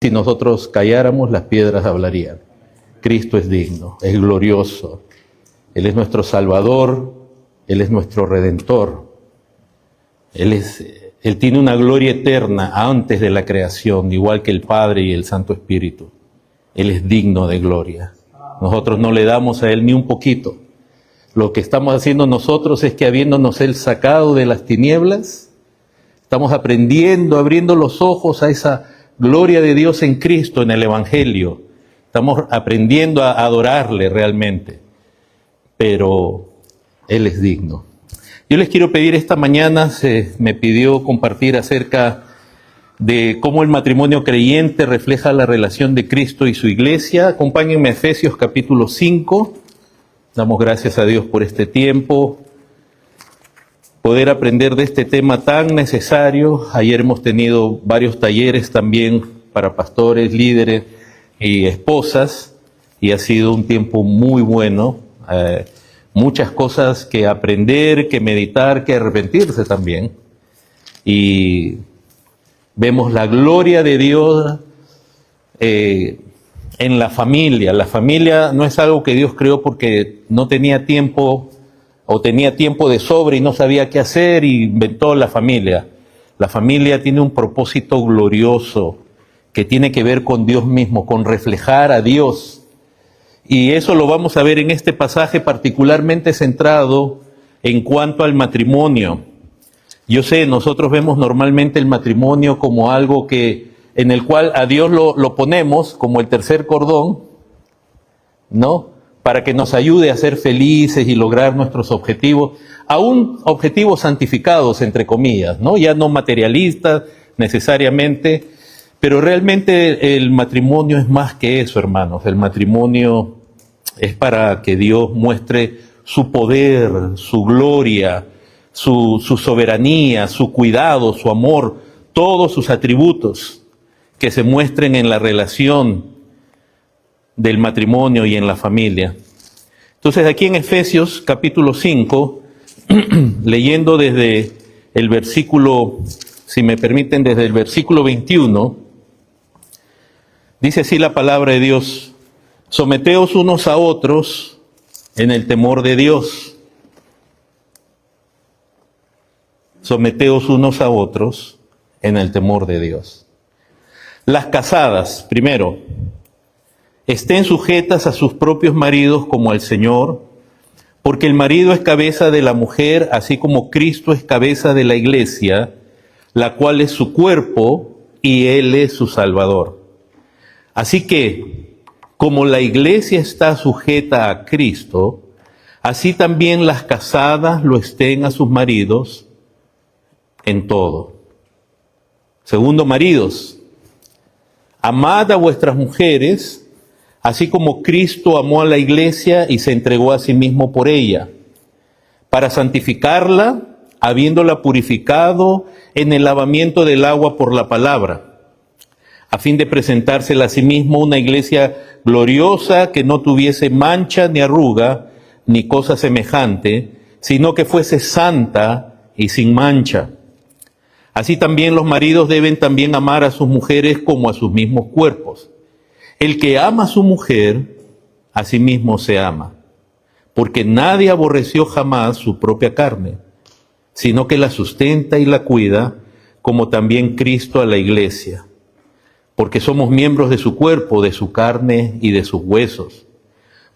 Si nosotros calláramos, las piedras hablarían. Cristo es digno, es glorioso. Él es nuestro Salvador, Él es nuestro Redentor. Él tiene una gloria eterna antes de la creación, igual que el Padre y el Santo Espíritu. Él es digno de gloria. Nosotros no le damos a Él ni un poquito. Lo que estamos haciendo nosotros es que, habiéndonos Él sacado de las tinieblas, estamos aprendiendo, abriendo los ojos a esa gloria de Dios en Cristo, en el Evangelio. Estamos aprendiendo a adorarle realmente. Pero Él es digno. Yo les quiero pedir esta mañana, se me pidió compartir acerca de cómo el matrimonio creyente refleja la relación de Cristo y su iglesia. Acompáñenme a Efesios capítulo 5. Damos gracias a Dios por este tiempo, poder aprender de este tema tan necesario. Ayer hemos tenido varios talleres también para pastores, líderes y esposas, y ha sido un tiempo muy bueno. Muchas cosas que aprender, que meditar, que arrepentirse también. Y vemos la gloria de Dios en la familia. La familia no es algo que Dios creó porque no tenía tiempo o tenía tiempo de sobra y no sabía qué hacer y inventó la familia. La familia tiene un propósito glorioso que tiene que ver con Dios mismo, con reflejar a Dios. Y eso lo vamos a ver en este pasaje particularmente centrado en cuanto al matrimonio. Yo sé, nosotros vemos normalmente el matrimonio como algo en el cual a Dios lo ponemos como el tercer cordón, ¿no? Para que nos ayude a ser felices y lograr nuestros objetivos, aún objetivos santificados, entre comillas, ¿no? Ya no materialistas necesariamente, pero realmente el matrimonio es más que eso, hermanos. El matrimonio es para que Dios muestre su poder, su gloria, su soberanía, su cuidado, su amor, todos sus atributos que se muestren en la relación del matrimonio y en la familia. Entonces aquí en Efesios capítulo 5, leyendo desde el versículo, si me permiten, desde el versículo 21, dice así la palabra de Dios: someteos unos a otros en el temor de Dios. Someteos unos a otros en el temor de Dios. Las casadas, primero, estén sujetas a sus propios maridos como al Señor, porque el marido es cabeza de la mujer, así como Cristo es cabeza de la iglesia, la cual es su cuerpo y Él es su Salvador. Así que, como la iglesia está sujeta a Cristo, así también las casadas lo estén a sus maridos en todo. Segundo, maridos, amad a vuestras mujeres, así como Cristo amó a la iglesia y se entregó a sí mismo por ella, para santificarla, habiéndola purificado en el lavamiento del agua por la palabra, a fin de presentársela a sí mismo una iglesia gloriosa, que no tuviese mancha ni arruga, ni cosa semejante, sino que fuese santa y sin mancha. Así también los maridos deben también amar a sus mujeres como a sus mismos cuerpos. El que ama a su mujer, a sí mismo se ama, porque nadie aborreció jamás su propia carne, sino que la sustenta y la cuida, como también Cristo a la iglesia, porque somos miembros de su cuerpo, de su carne y de sus huesos.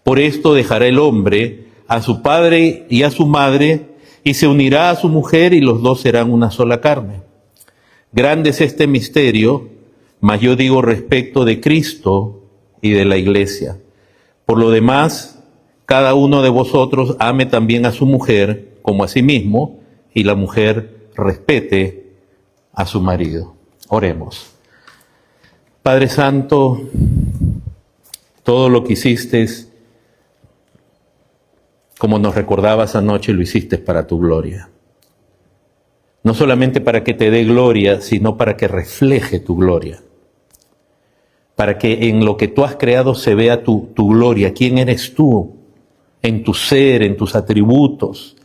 Por esto dejará el hombre a su padre y a su madre, y se unirá a su mujer, y los dos serán una sola carne. Grande es este misterio, mas yo digo respecto de Cristo y de la iglesia. Por lo demás, cada uno de vosotros ame también a su mujer como a sí mismo, y la mujer respete a su marido. Oremos. Padre Santo, todo lo que hiciste, como nos recordabas anoche, lo hiciste para tu gloria. No solamente para que te dé gloria, sino para que refleje tu gloria. Para que en lo que tú has creado se vea tu gloria. ¿Quién eres tú? En tu ser, en tus atributos,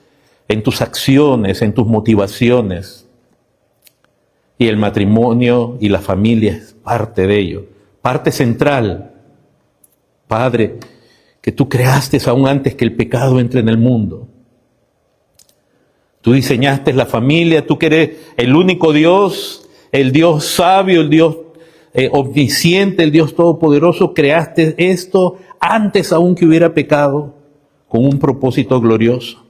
en tus acciones, en tus motivaciones. Y el matrimonio y la familia es parte de ello, parte central. Padre, que tú creaste aún antes que el pecado entre en el mundo. Tú diseñaste la familia, tú que eres el único Dios, el Dios sabio, el Dios omnisciente, el Dios todopoderoso, creaste esto antes aún que hubiera pecado, con un propósito glorioso.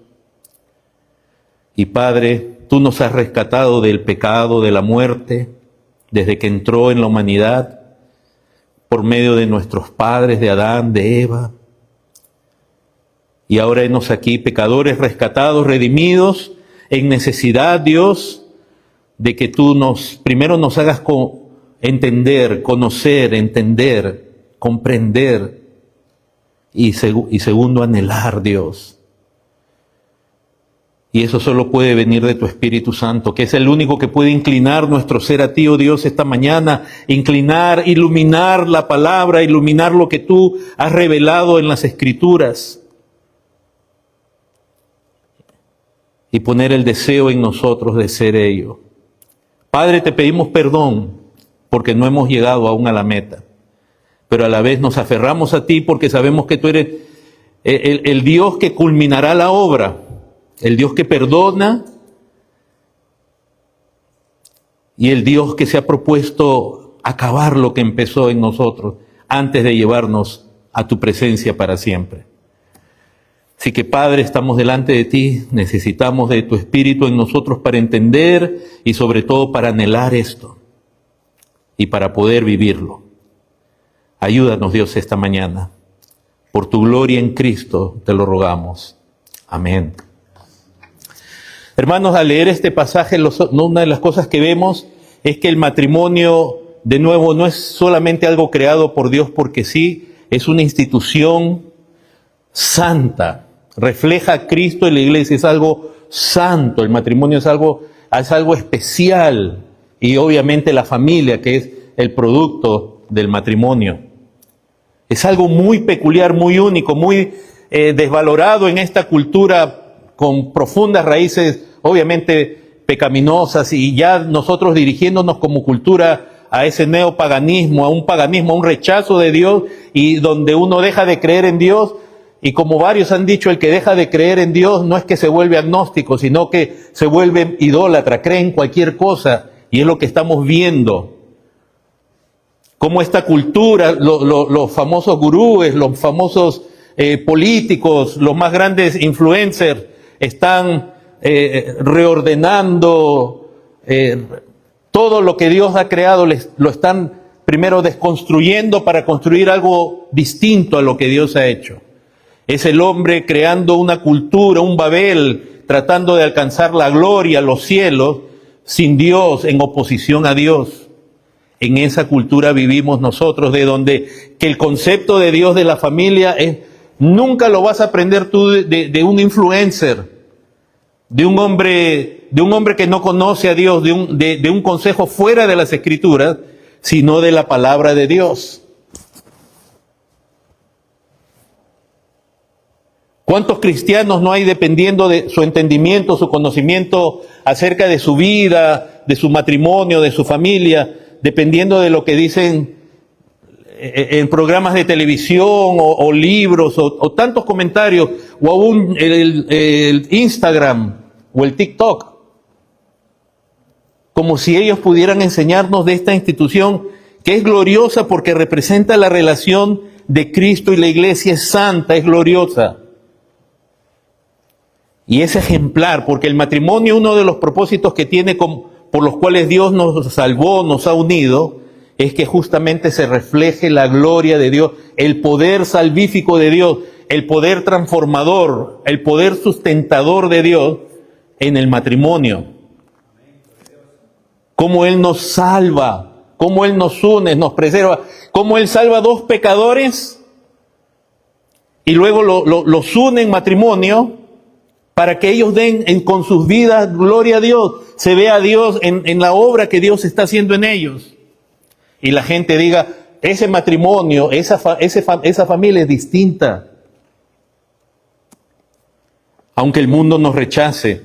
Y Padre, tú nos has rescatado del pecado, de la muerte, desde que entró en la humanidad, por medio de nuestros padres, de Adán, de Eva. Y ahora henos aquí, pecadores rescatados, redimidos, en necesidad, Dios, de que tú primero nos hagas entender, conocer, entender, comprender, y segundo, anhelar, Dios. Y eso solo puede venir de tu Espíritu Santo, que es el único que puede inclinar nuestro ser a ti, oh Dios, esta mañana, iluminar la palabra, iluminar lo que tú has revelado en las Escrituras, y poner el deseo en nosotros de ser ello. Padre, te pedimos perdón porque no hemos llegado aún a la meta, pero a la vez nos aferramos a ti porque sabemos que tú eres el Dios que culminará la obra, el Dios que perdona y el Dios que se ha propuesto acabar lo que empezó en nosotros antes de llevarnos a tu presencia para siempre. Así que, Padre, estamos delante de ti, necesitamos de tu Espíritu en nosotros para entender y sobre todo para anhelar esto y para poder vivirlo. Ayúdanos, Dios, esta mañana. Por tu gloria en Cristo te lo rogamos. Amén. Hermanos, al leer este pasaje, una de las cosas que vemos es que el matrimonio, de nuevo, no es solamente algo creado por Dios porque sí, es una institución santa. Refleja a Cristo y la iglesia, es algo santo, el matrimonio es algo especial, y obviamente la familia, que es el producto del matrimonio. Es algo muy peculiar, muy único, muy desvalorado en esta cultura con profundas raíces, obviamente pecaminosas, y ya nosotros dirigiéndonos como cultura a ese neopaganismo, a un rechazo de Dios, y donde uno deja de creer en Dios. Y como varios han dicho, el que deja de creer en Dios no es que se vuelve agnóstico, sino que se vuelve idólatra, cree en cualquier cosa. Y es lo que estamos viendo. Cómo esta cultura, los famosos gurúes, los famosos políticos, los más grandes influencers, están reordenando todo lo que Dios ha creado, lo están primero desconstruyendo para construir algo distinto a lo que Dios ha hecho. Es el hombre creando una cultura, un Babel, tratando de alcanzar la gloria, los cielos, sin Dios, en oposición a Dios. En esa cultura vivimos nosotros, de donde que el concepto de Dios de la familia nunca lo vas a aprender tú de un influencer, de un hombre que no conoce a Dios, de un consejo fuera de las Escrituras, sino de la palabra de Dios. ¿Cuántos cristianos no hay dependiendo de su entendimiento, su conocimiento acerca de su vida, de su matrimonio, de su familia, dependiendo de lo que dicen en programas de televisión o libros o tantos comentarios, o aún el Instagram o el TikTok? Como si ellos pudieran enseñarnos de esta institución que es gloriosa porque representa la relación de Cristo y la iglesia, es santa, es gloriosa. Y es ejemplar, porque el matrimonio, uno de los propósitos que tiene por los cuales Dios nos salvó, nos ha unido, es que justamente se refleje la gloria de Dios, el poder salvífico de Dios, el poder transformador, el poder sustentador de Dios en el matrimonio. Cómo Él nos salva, cómo Él nos une, nos preserva, cómo Él salva a dos pecadores y luego los une en matrimonio, para que ellos den con sus vidas gloria a Dios, se vea a Dios en la obra que Dios está haciendo en ellos. Y la gente diga, ese matrimonio, esa familia es distinta. Aunque el mundo nos rechace.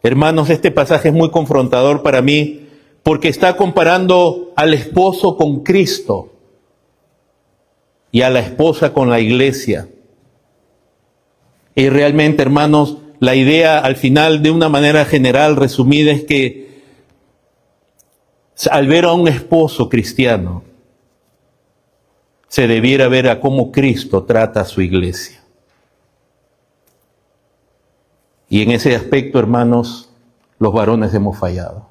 Hermanos, este pasaje es muy confrontador para mí, porque está comparando al esposo con Cristo y a la esposa con la iglesia. Y realmente, hermanos, la idea al final, de una manera general, resumida, es que al ver a un esposo cristiano, se debiera ver a cómo Cristo trata a su iglesia. Y en ese aspecto, hermanos, los varones hemos fallado.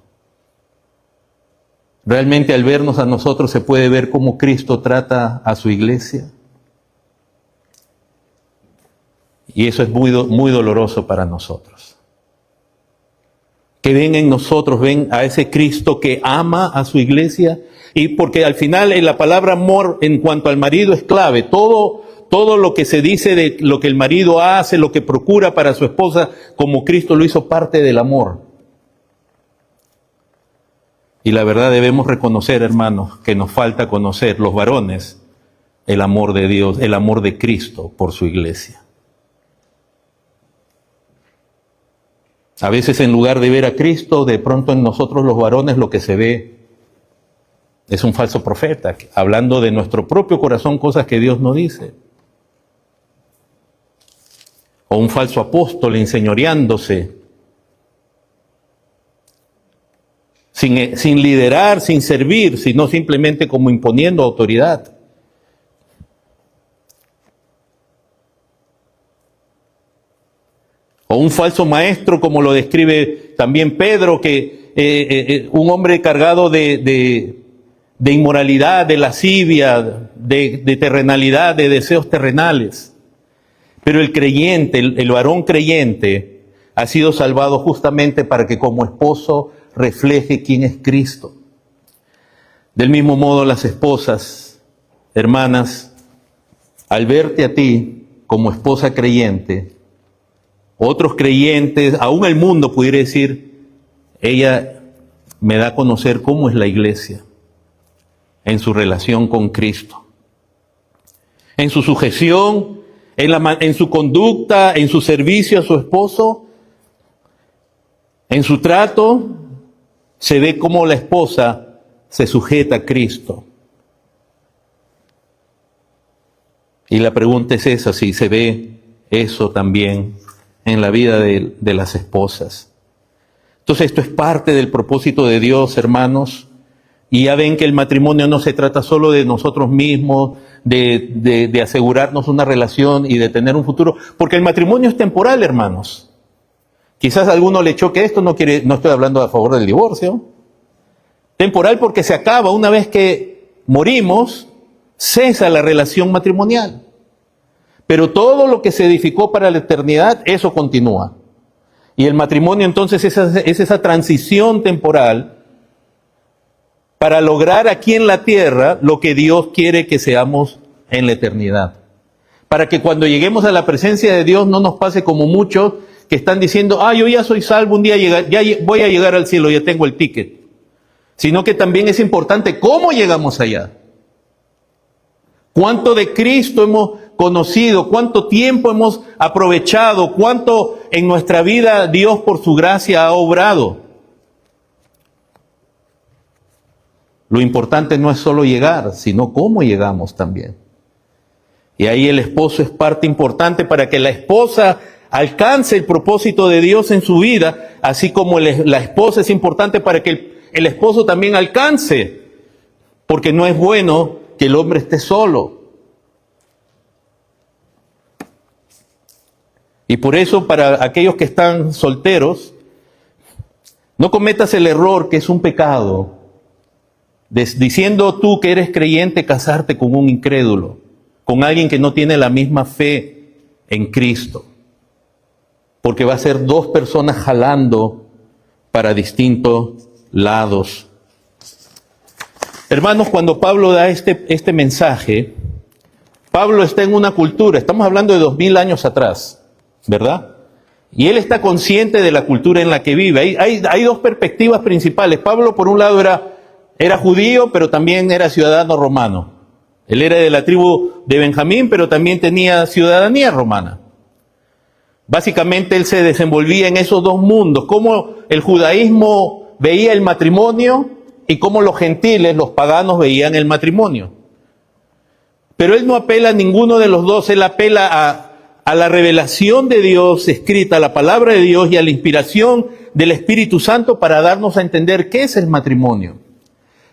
Realmente al vernos a nosotros se puede ver cómo Cristo trata a su iglesia. Y eso es muy doloroso para nosotros. Que ven en nosotros, ven a ese Cristo que ama a su iglesia. Y porque al final en la palabra amor en cuanto al marido es clave. Todo lo que se dice de lo que el marido hace, lo que procura para su esposa, como Cristo lo hizo, parte del amor. Y la verdad debemos reconocer, hermanos, que nos falta conocer, los varones, el amor de Dios, el amor de Cristo por su iglesia. A veces en lugar de ver a Cristo, de pronto en nosotros los varones lo que se ve es un falso profeta, hablando de nuestro propio corazón cosas que Dios no dice. O un falso apóstol enseñoreándose, sin liderar, sin servir, sino simplemente como imponiendo autoridad. O un falso maestro, como lo describe también Pedro, que un hombre cargado de inmoralidad, de lascivia, de terrenalidad, de deseos terrenales. Pero el creyente, el varón creyente, ha sido salvado justamente para que como esposo refleje quién es Cristo. Del mismo modo, las esposas, hermanas, al verte a ti como esposa creyente, otros creyentes, aún el mundo pudiera decir, ella me da a conocer cómo es la iglesia en su relación con Cristo, en su sujeción, en su conducta, en su servicio a su esposo, en su trato, se ve cómo la esposa se sujeta a Cristo. Y la pregunta es esa, si se ve eso también en la vida de las esposas. Entonces esto es parte del propósito de Dios, hermanos. Y ya ven que el matrimonio no se trata solo de nosotros mismos, de asegurarnos una relación y de tener un futuro, porque el matrimonio es temporal, hermanos. Quizás a alguno le choque esto, no estoy hablando a favor del divorcio. Temporal porque se acaba, una vez que morimos, cesa la relación matrimonial. Pero todo lo que se edificó para la eternidad, eso continúa. Y el matrimonio entonces es esa transición temporal para lograr aquí en la tierra lo que Dios quiere que seamos en la eternidad. Para que cuando lleguemos a la presencia de Dios no nos pase como muchos que están diciendo, yo ya soy salvo, un día ya voy a llegar al cielo, ya tengo el ticket. Sino que también es importante cómo llegamos allá. Cuánto de Cristo hemos conocido, cuánto tiempo hemos aprovechado, cuánto en nuestra vida Dios por su gracia ha obrado. Lo importante no es solo llegar, sino cómo llegamos también. Y ahí el esposo es parte importante para que la esposa alcance el propósito de Dios en su vida, así como la esposa es importante para que el esposo también alcance, porque no es bueno que el hombre esté solo. Y por eso, para aquellos que están solteros, no cometas el error, que es un pecado, diciendo tú que eres creyente, casarte con un incrédulo, con alguien que no tiene la misma fe en Cristo. Porque va a ser dos personas jalando para distintos lados. Hermanos, cuando Pablo da este mensaje, Pablo está en una cultura, estamos hablando de 2000 años atrás, ¿verdad? Y él está consciente de la cultura en la que vive. Hay dos perspectivas principales. Pablo, por un lado, era judío, pero también era ciudadano romano. Él era de la tribu de Benjamín, pero también tenía ciudadanía romana. Básicamente él se desenvolvía en esos dos mundos. Cómo el judaísmo veía el matrimonio y cómo los gentiles, los paganos, veían el matrimonio. Pero él no apela a ninguno de los dos, él apela a la revelación de Dios escrita, a la palabra de Dios y a la inspiración del Espíritu Santo para darnos a entender qué es el matrimonio.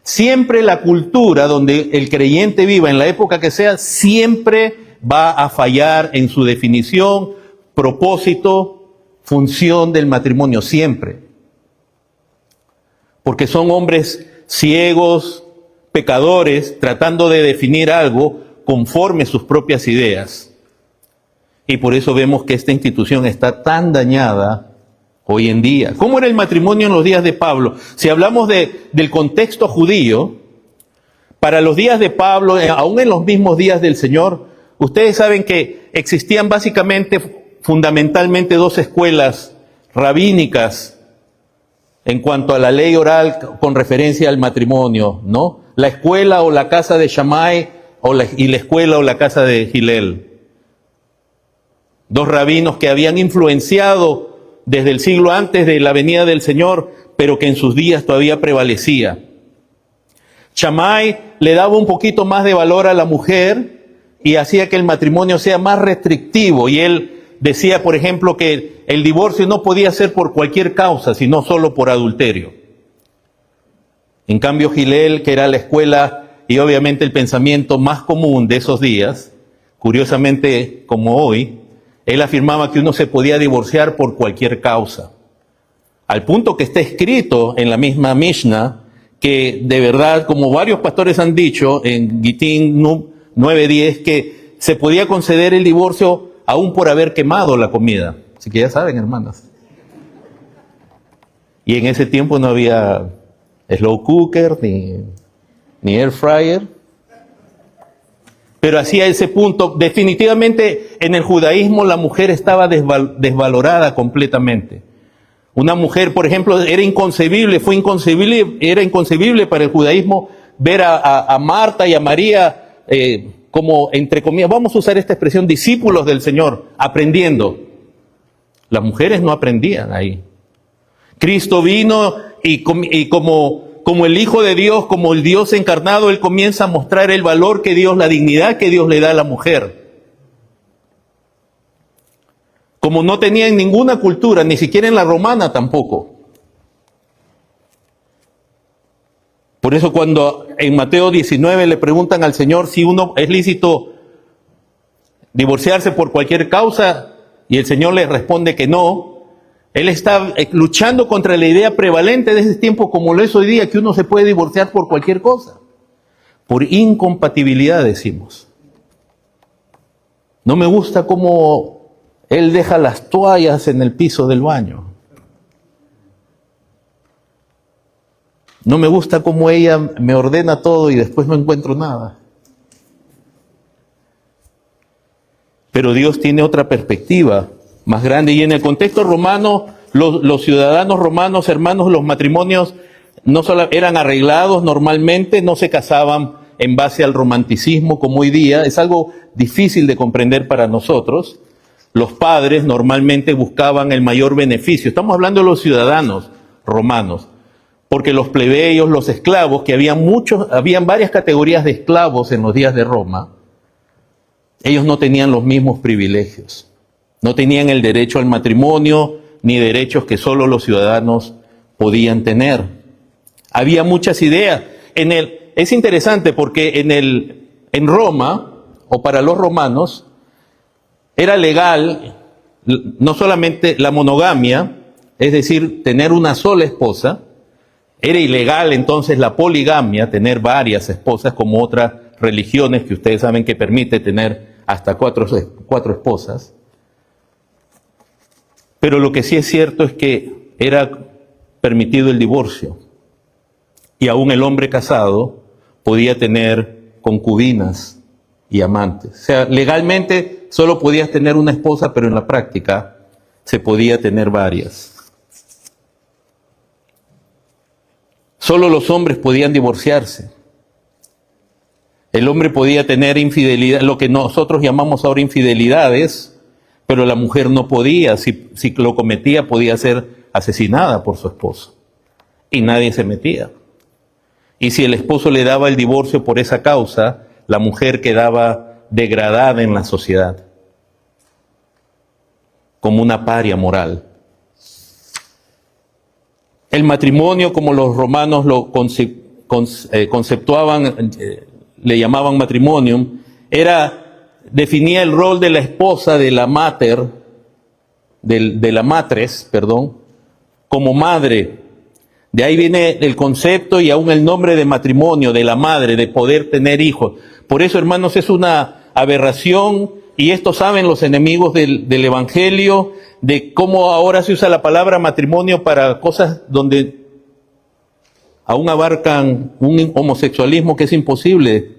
Siempre la cultura donde el creyente viva, en la época que sea, siempre va a fallar en su definición, propósito, función del matrimonio, siempre. Porque son hombres ciegos, pecadores, tratando de definir algo conforme a sus propias ideas. Y por eso vemos que esta institución está tan dañada hoy en día. ¿Cómo era el matrimonio en los días de Pablo? Si hablamos del contexto judío, para los días de Pablo, aún en los mismos días del Señor, ustedes saben que existían básicamente, fundamentalmente, dos escuelas rabínicas en cuanto a la ley oral con referencia al matrimonio, ¿no? La escuela o la casa de Shammai y la escuela o la casa de Hillel. Dos rabinos que habían influenciado desde el siglo antes de la venida del Señor, pero que en sus días todavía prevalecía. Shammai le daba un poquito más de valor a la mujer y hacía que el matrimonio sea más restrictivo. Y él decía, por ejemplo, que el divorcio no podía ser por cualquier causa, sino solo por adulterio. En cambio, Hillel, que era la escuela y obviamente el pensamiento más común de esos días, curiosamente como hoy, él afirmaba que uno se podía divorciar por cualquier causa. Al punto que está escrito en la misma Mishnah, que de verdad, como varios pastores han dicho en Gitín 9:10, que se podía conceder el divorcio aún por haber quemado la comida. Así que ya saben, hermanas. Y en ese tiempo no había slow cooker ni air fryer. Pero hacia ese punto, definitivamente en el judaísmo la mujer estaba desvalorada completamente. Una mujer, por ejemplo, era inconcebible para el judaísmo ver a Marta y a María como, entre comillas, vamos a usar esta expresión, discípulos del Señor, aprendiendo. Las mujeres no aprendían ahí. Cristo vino y como el Hijo de Dios, como el Dios encarnado, Él comienza a mostrar el valor que Dios, la dignidad que Dios le da a la mujer. Como no tenía en ninguna cultura, ni siquiera en la romana tampoco. Por eso cuando en Mateo 19 le preguntan al Señor si uno es lícito divorciarse por cualquier causa, y el Señor le responde que no, Él está luchando contra la idea prevalente de ese tiempo, como lo es hoy día, que uno se puede divorciar por cualquier cosa. Por incompatibilidad, decimos. No me gusta cómo él deja las toallas en el piso del baño. No me gusta cómo ella me ordena todo y después no encuentro nada. Pero Dios tiene otra perspectiva más grande, y en el contexto romano, los ciudadanos romanos, hermanos, los matrimonios no solo eran arreglados normalmente, no se casaban en base al romanticismo como hoy día. Es algo difícil de comprender para nosotros. Los padres normalmente buscaban el mayor beneficio. Estamos hablando de los ciudadanos romanos, porque los plebeyos, los esclavos, que habían varias categorías de esclavos en los días de Roma, ellos no tenían los mismos privilegios. No tenían el derecho al matrimonio, ni derechos que solo los ciudadanos podían tener. Había muchas ideas. Es interesante porque en Roma, o para los romanos, era legal no solamente la monogamia, es decir, tener una sola esposa. Era ilegal entonces la poligamia, tener varias esposas, como otras religiones que ustedes saben que permite tener hasta cuatro esposas. Pero lo que sí es cierto es que era permitido el divorcio. Y aún el hombre casado podía tener concubinas y amantes. O sea, legalmente solo podías tener una esposa, pero en la práctica se podía tener varias. Solo los hombres podían divorciarse. El hombre podía tener infidelidad, lo que nosotros llamamos ahora infidelidades, pero la mujer no podía. Si lo cometía, podía ser asesinada por su esposo. Y nadie se metía. Y si el esposo le daba el divorcio por esa causa, la mujer quedaba degradada en la sociedad, como una paria moral. El matrimonio, como los romanos lo conceptuaban, le llamaban matrimonium, definía el rol de la esposa, de la matres, como madre. De ahí viene el concepto y aún el nombre de matrimonio, de la madre, de poder tener hijos. Por eso, hermanos, es una aberración, y esto saben los enemigos del Evangelio, de cómo ahora se usa la palabra matrimonio para cosas donde aún abarcan un homosexualismo que es imposible,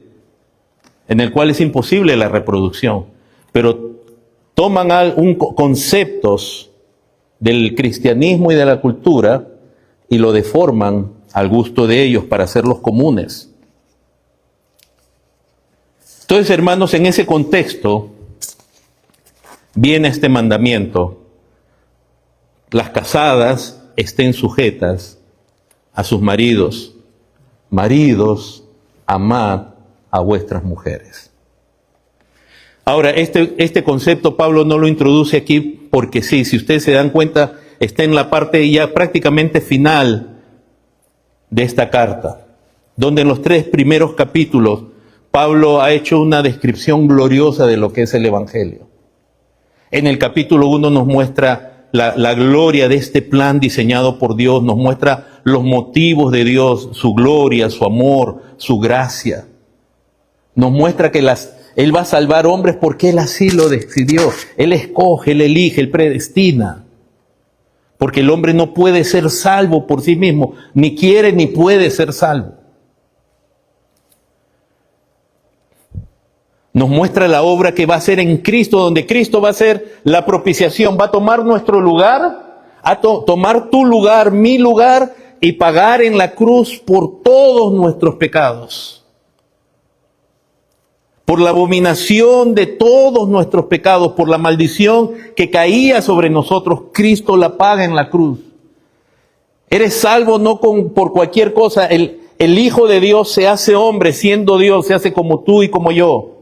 en el cual es imposible la reproducción. Pero toman conceptos del cristianismo y de la cultura y lo deforman al gusto de ellos para hacerlos comunes. Entonces, hermanos, en ese contexto viene este mandamiento: las casadas estén sujetas a sus maridos. Maridos, amad a vuestras mujeres. Ahora, este concepto Pablo no lo introduce aquí porque sí, si ustedes se dan cuenta, está en la parte ya prácticamente final de esta carta, donde en los 3 primeros capítulos Pablo ha hecho una descripción gloriosa de lo que es el Evangelio. En el capítulo 1 nos muestra la gloria de este plan diseñado por Dios, nos muestra los motivos de Dios, su gloria, su amor, su gracia. Nos muestra que Él va a salvar hombres porque Él así lo decidió. Él escoge, Él elige, Él predestina. Porque el hombre no puede ser salvo por sí mismo, ni quiere ni puede ser salvo. Nos muestra la obra que va a hacer en Cristo, donde Cristo va a ser la propiciación, va a tomar nuestro lugar, tomar tu lugar, mi lugar, y pagar en la cruz por todos nuestros pecados. Por la abominación de todos nuestros pecados, por la maldición que caía sobre nosotros, Cristo la paga en la cruz. Eres salvo no por cualquier cosa. El Hijo de Dios se hace hombre, siendo Dios, se hace como tú y como yo.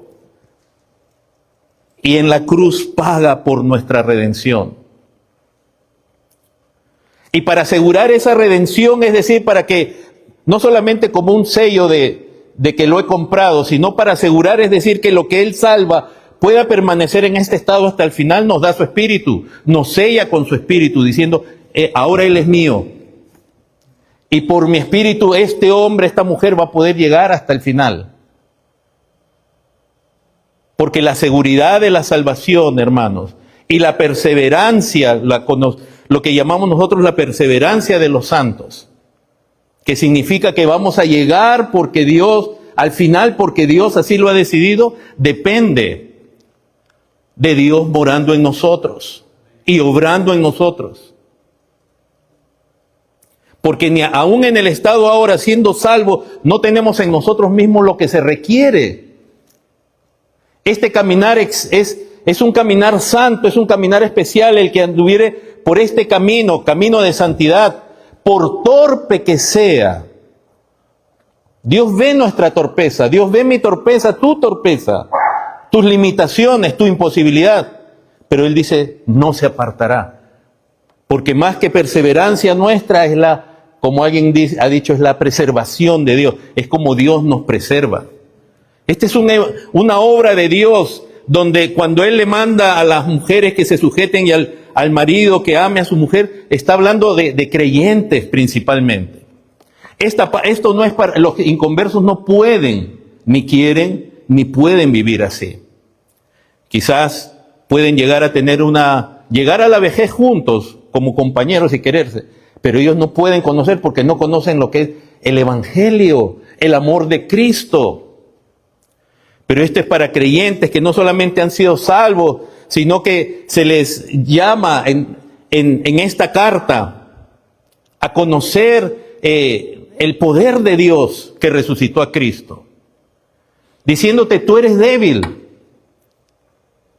Y en la cruz paga por nuestra redención. Y para asegurar esa redención, es decir, para que no solamente como un sello de que lo he comprado, sino para asegurar, es decir, que lo que Él salva pueda permanecer en este estado hasta el final, nos da su espíritu, nos sella con su espíritu, diciendo, ahora Él es mío. Y por mi espíritu este hombre, esta mujer va a poder llegar hasta el final. Porque la seguridad de la salvación, hermanos, y la perseverancia, lo que llamamos nosotros la perseverancia de los santos, que significa que vamos a llegar porque Dios, al final porque Dios así lo ha decidido, depende de Dios morando en nosotros y obrando en nosotros. Porque ni aún en el estado ahora, siendo salvos, no tenemos en nosotros mismos lo que se requiere. Este caminar es un caminar santo, es un caminar especial, el que anduviere por este camino de santidad, por torpe que sea. Dios ve nuestra torpeza, Dios ve mi torpeza, tu torpeza, tus limitaciones, tu imposibilidad. Pero Él dice, no se apartará. Porque más que perseverancia nuestra es como alguien ha dicho, es la preservación de Dios. Es como Dios nos preserva. Esta es una obra de Dios, donde cuando Él le manda a las mujeres que se sujeten y al marido que ame a su mujer, está hablando de creyentes principalmente. Esto no es para los inconversos, no pueden, ni quieren, ni pueden vivir así. Quizás pueden llegar a la vejez juntos como compañeros y quererse, pero ellos no pueden conocer porque no conocen lo que es el Evangelio, el amor de Cristo. Pero esto es para creyentes que no solamente han sido salvos, sino que se les llama en esta carta a conocer el poder de Dios que resucitó a Cristo. Diciéndote, tú eres débil,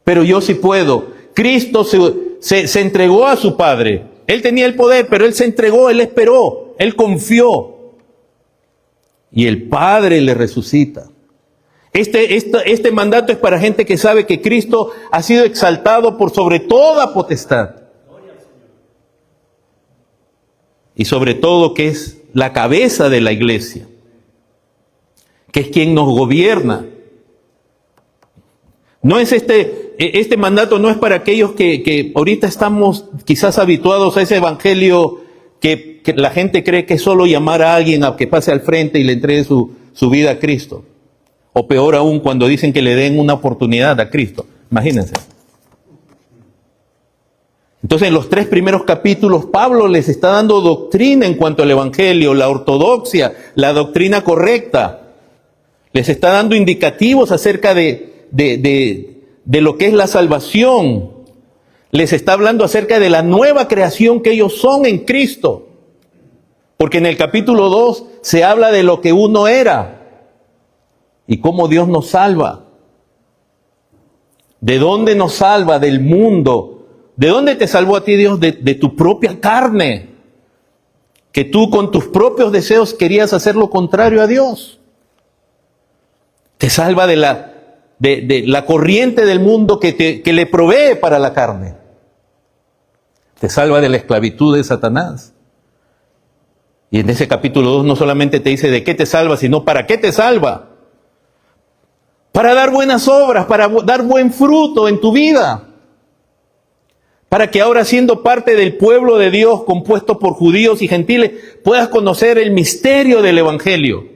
pero yo sí puedo. Cristo se entregó a su Padre. Él tenía el poder, pero Él se entregó, Él esperó, Él confió. y el Padre le resucita. Este mandato es para gente que sabe que Cristo ha sido exaltado por sobre toda potestad. Y sobre todo que es la cabeza de la iglesia, que es quien nos gobierna. No es este mandato no es para aquellos que ahorita estamos quizás habituados a ese evangelio que la gente cree que es solo llamar a alguien a que pase al frente y le entregue su vida a Cristo. O peor aún, cuando dicen que le den una oportunidad a Cristo. Imagínense. Entonces, en los 3 primeros capítulos, Pablo les está dando doctrina en cuanto al evangelio, la ortodoxia, la doctrina correcta. Les está dando indicativos acerca de lo que es la salvación. Les está hablando acerca de la nueva creación que ellos son en Cristo. Porque en el capítulo 2 se habla de lo que uno era y cómo Dios nos salva. ¿De dónde nos salva? Del mundo. ¿De dónde te salvó a ti Dios? De tu propia carne. Que tú con tus propios deseos querías hacer lo contrario a Dios. Te salva de la corriente del mundo que le provee para la carne. Te salva de la esclavitud de Satanás. Y en ese capítulo 2 no solamente te dice de qué te salva, sino para qué te salva. Para dar buenas obras, para dar buen fruto en tu vida. Para que ahora, siendo parte del pueblo de Dios, compuesto por judíos y gentiles, puedas conocer el misterio del evangelio,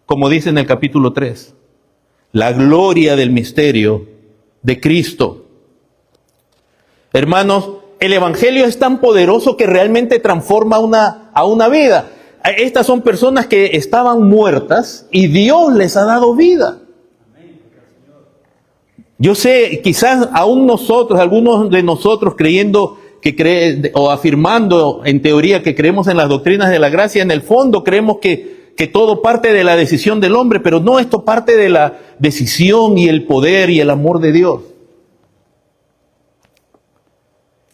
como dice en el capítulo 3. La gloria del misterio de Cristo. Hermanos, el evangelio es tan poderoso que realmente transforma a una vida. Estas son personas que estaban muertas y Dios les ha dado vida. Yo sé, quizás aún nosotros, algunos de nosotros creyendo o afirmando en teoría que creemos en las doctrinas de la gracia, en el fondo creemos que todo parte de la decisión del hombre, pero no, esto parte de la decisión y el poder y el amor de Dios.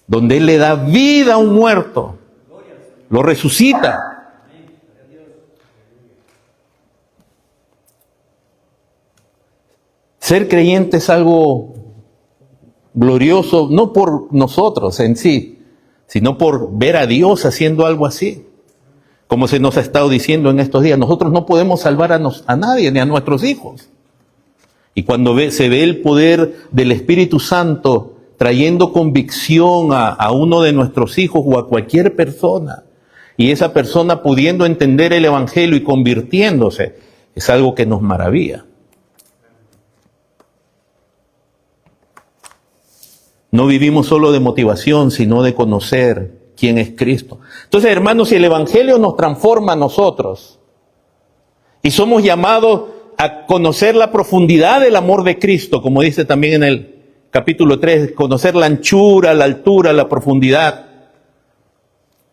Donde Él le da vida a un muerto, lo resucita. Ser creyente es algo glorioso, no por nosotros en sí, sino por ver a Dios haciendo algo así. Como se nos ha estado diciendo en estos días, nosotros no podemos salvar a nadie, ni a nuestros hijos. Y cuando se ve el poder del Espíritu Santo trayendo convicción a uno de nuestros hijos o a cualquier persona, y esa persona pudiendo entender el Evangelio y convirtiéndose, es algo que nos maravilla. No vivimos solo de motivación, sino de conocer quién es Cristo. Entonces, hermanos, si el Evangelio nos transforma a nosotros y somos llamados a conocer la profundidad del amor de Cristo, como dice también en el capítulo 3, conocer la anchura, la altura, la profundidad.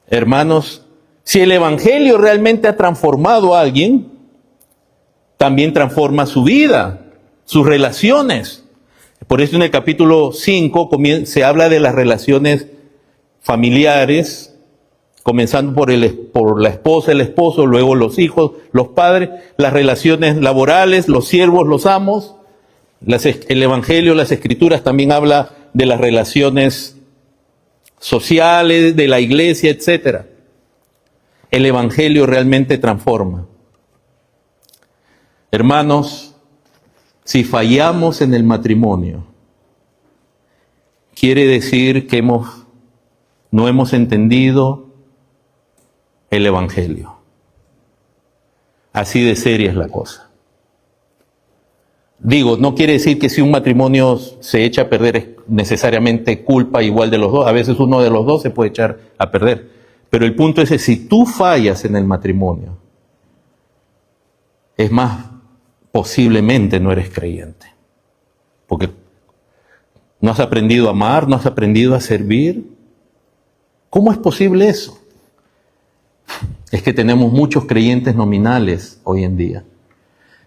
Hermanos, si el Evangelio realmente ha transformado a alguien, también transforma su vida, sus relaciones. Por eso en el capítulo 5 se habla de las relaciones familiares, comenzando por la esposa, el esposo, luego los hijos, los padres, las relaciones laborales, los siervos, los amos. El Evangelio, las Escrituras también habla de las relaciones sociales, de la iglesia, etc. El Evangelio realmente transforma. Hermanos, si fallamos en el matrimonio, quiere decir que no hemos entendido el Evangelio. Así de seria es la cosa. Digo, no quiere decir que si un matrimonio se echa a perder es necesariamente culpa igual de los dos. A veces uno de los dos se puede echar a perder. Pero el punto es que si tú fallas en el matrimonio, es más, posiblemente no eres creyente. Porque no has aprendido a amar, no has aprendido a servir. ¿Cómo es posible eso? Es que tenemos muchos creyentes nominales hoy en día.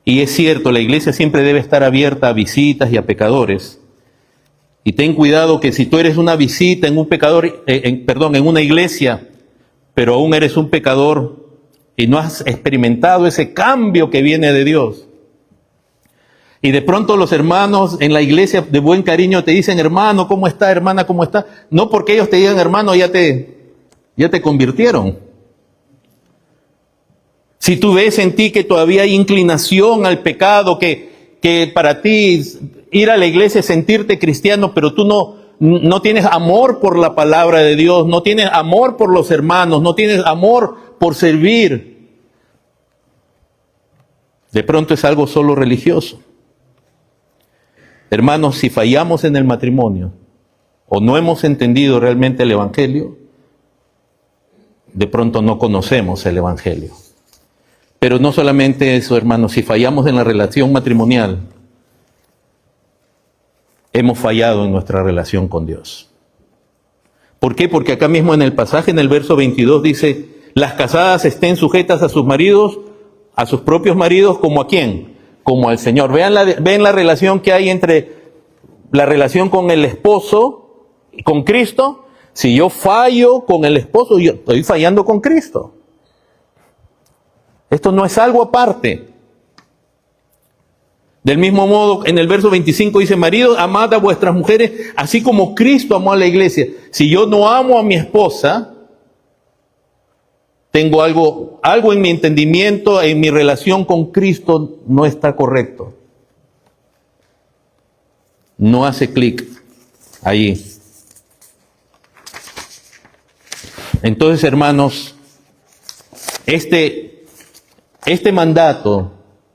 Y es cierto, la iglesia siempre debe estar abierta a visitas y a pecadores. Y ten cuidado que si tú eres una visita en una iglesia, pero aún eres un pecador, y no has experimentado ese cambio que viene de Dios. Y de pronto los hermanos en la iglesia de buen cariño te dicen, hermano, ¿cómo está? Hermana, ¿cómo está? No porque ellos te digan, hermano, ya te convirtieron. Si tú ves en ti que todavía hay inclinación al pecado, que para ti ir a la iglesia es sentirte cristiano, pero tú no tienes amor por la palabra de Dios, no tienes amor por los hermanos, no tienes amor por servir, de pronto es algo solo religioso. Hermanos, si fallamos en el matrimonio o no hemos entendido realmente el Evangelio, de pronto no conocemos el Evangelio. Pero no solamente eso, hermanos, si fallamos en la relación matrimonial, hemos fallado en nuestra relación con Dios. ¿Por qué? Porque acá mismo en el pasaje, en el verso 22, dice, las casadas estén sujetas a sus maridos, a sus propios maridos, ¿como a quién? Como al Señor. Ven la relación que hay entre la relación con el esposo y con Cristo. Si yo fallo con el esposo, yo estoy fallando con Cristo. Esto no es algo aparte. Del mismo modo, en el verso 25 dice, maridos, amad a vuestras mujeres, así como Cristo amó a la iglesia. Si yo no amo a mi esposa, tengo algo en mi entendimiento, en mi relación con Cristo no está correcto. No hace clic ahí. Entonces, hermanos, este mandato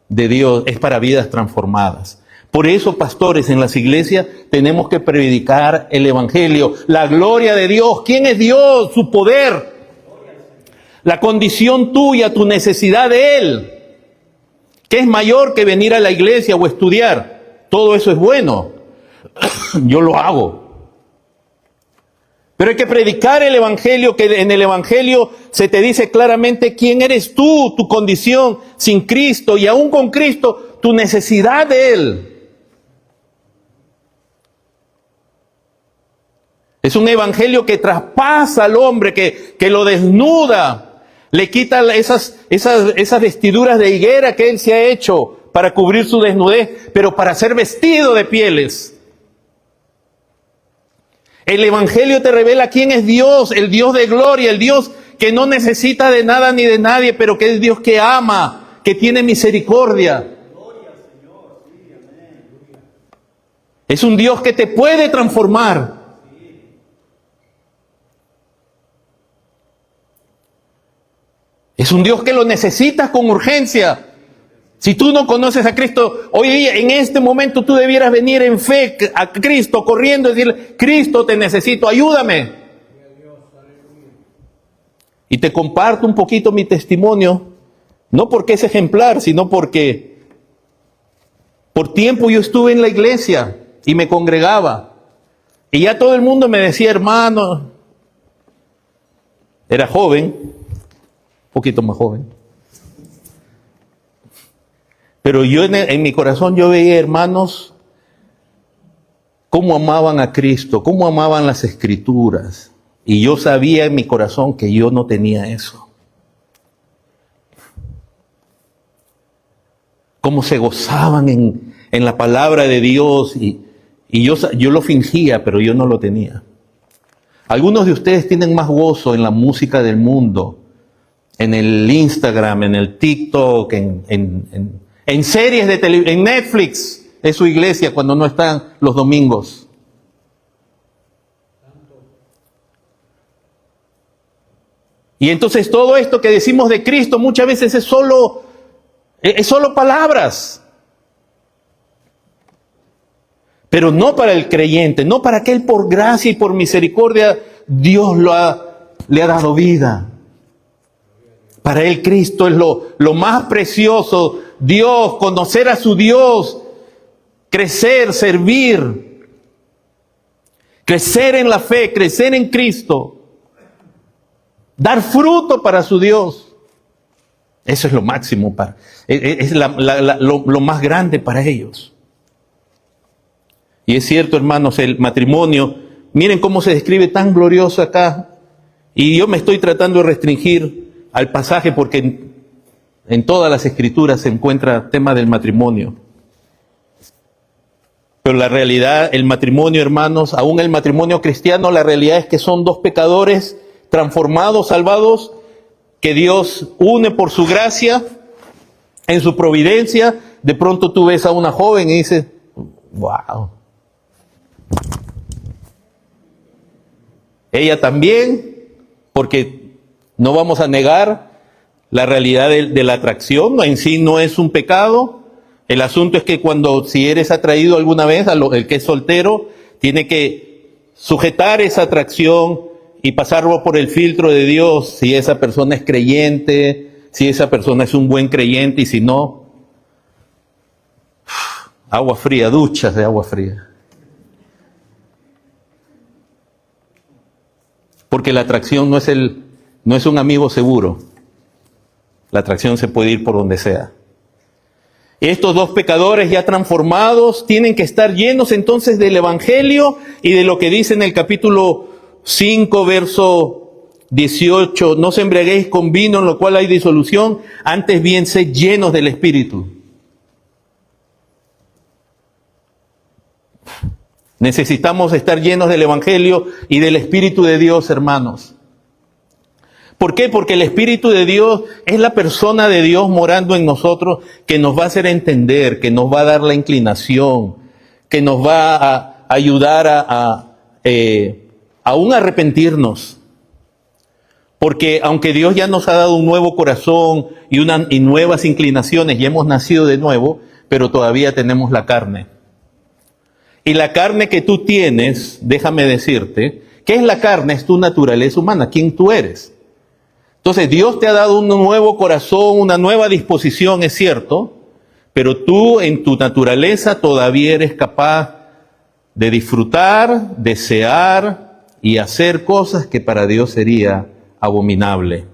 de Dios es para vidas transformadas. Por eso, pastores, en las iglesias tenemos que predicar el Evangelio, la gloria de Dios. ¿Quién es Dios? Su poder. La condición tuya, tu necesidad de Él. ¿Qué es mayor que venir a la iglesia o estudiar? Todo eso es bueno. Yo lo hago. Pero hay que predicar el Evangelio, que en el Evangelio se te dice claramente quién eres tú, tu condición sin Cristo y aún con Cristo, tu necesidad de Él. Es un Evangelio que traspasa al hombre, que lo desnuda. Le quita esas vestiduras de higuera que él se ha hecho para cubrir su desnudez, pero para ser vestido de pieles. El Evangelio te revela quién es Dios, el Dios de gloria, el Dios que no necesita de nada ni de nadie, pero que es Dios que ama, que tiene misericordia. Es un Dios que te puede transformar. Es un Dios que lo necesitas con urgencia. Si tú no conoces a Cristo, hoy en este momento tú debieras venir en fe a Cristo, corriendo y decirle, Cristo, te necesito, ayúdame. Y te comparto un poquito mi testimonio, no porque es ejemplar, sino porque por tiempo yo estuve en la iglesia y me congregaba. Y ya todo el mundo me decía, hermano, era joven, poquito más joven. Pero yo en mi corazón yo veía hermanos cómo amaban a Cristo, cómo amaban las Escrituras. Y yo sabía en mi corazón que yo no tenía eso. Cómo se gozaban en la palabra de Dios y yo lo fingía, pero yo no lo tenía. Algunos de ustedes tienen más gozo en la música del mundo, en el Instagram, en el TikTok, en series de televisión, en Netflix, es su iglesia cuando no están los domingos. Y entonces todo esto que decimos de Cristo muchas veces es solo palabras. Pero no para el creyente, no para aquel por gracia y por misericordia Dios le ha dado vida. Para él Cristo es lo más precioso. Dios, conocer a su Dios, crecer, servir, crecer en la fe, crecer en Cristo, dar fruto para su Dios. Eso es lo máximo, es lo más grande para ellos. Y es cierto, hermanos, el matrimonio, miren cómo se describe tan glorioso acá. Y yo me estoy tratando de restringir al pasaje porque En todas las escrituras se encuentra tema del matrimonio. Pero la realidad, el matrimonio, hermanos, aún el matrimonio cristiano, la realidad es que son dos pecadores transformados, salvados, que Dios une por su gracia, en su providencia. De pronto tú ves a una joven y dices, wow. Ella también, porque no vamos a negar la realidad de la atracción, en sí no es un pecado. El asunto es que si eres atraído alguna vez, el que es soltero, tiene que sujetar esa atracción y pasarlo por el filtro de Dios, si esa persona es creyente, si esa persona es un buen creyente, y si no, agua fría, duchas de agua fría. Porque la atracción no es un amigo seguro. La atracción se puede ir por donde sea. Estos dos pecadores ya transformados tienen que estar llenos entonces del Evangelio y de lo que dice en el capítulo 5, verso 18. No os embriaguéis con vino en lo cual hay disolución, antes bien sed llenos del Espíritu. Necesitamos estar llenos del Evangelio y del Espíritu de Dios, hermanos. ¿Por qué? Porque el Espíritu de Dios es la persona de Dios morando en nosotros, que nos va a hacer entender, que nos va a dar la inclinación, que nos va a ayudar a aún arrepentirnos. Porque aunque Dios ya nos ha dado un nuevo corazón y nuevas inclinaciones, y hemos nacido de nuevo, pero todavía tenemos la carne. Y la carne que tú tienes, déjame decirte, ¿qué es la carne? Es tu naturaleza humana, quién tú eres. Entonces Dios te ha dado un nuevo corazón, una nueva disposición, es cierto, pero tú en tu naturaleza todavía eres capaz de disfrutar, desear y hacer cosas que para Dios sería abominable.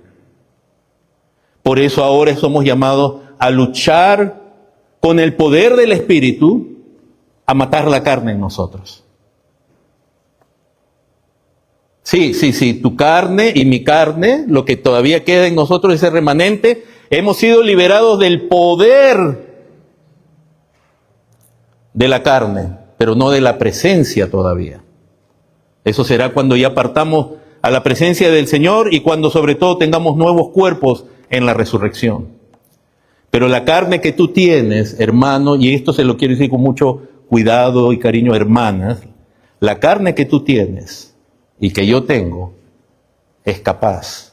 Por eso ahora somos llamados a luchar con el poder del Espíritu, a matar la carne en nosotros. Sí, tu carne y mi carne, lo que todavía queda en nosotros, ese remanente, hemos sido liberados del poder de la carne, pero no de la presencia todavía. Eso será cuando ya partamos a la presencia del Señor y cuando sobre todo tengamos nuevos cuerpos en la resurrección. Pero la carne que tú tienes, hermano, y esto se lo quiero decir con mucho cuidado y cariño, hermanas, la carne que tú tienes y que yo tengo es capaz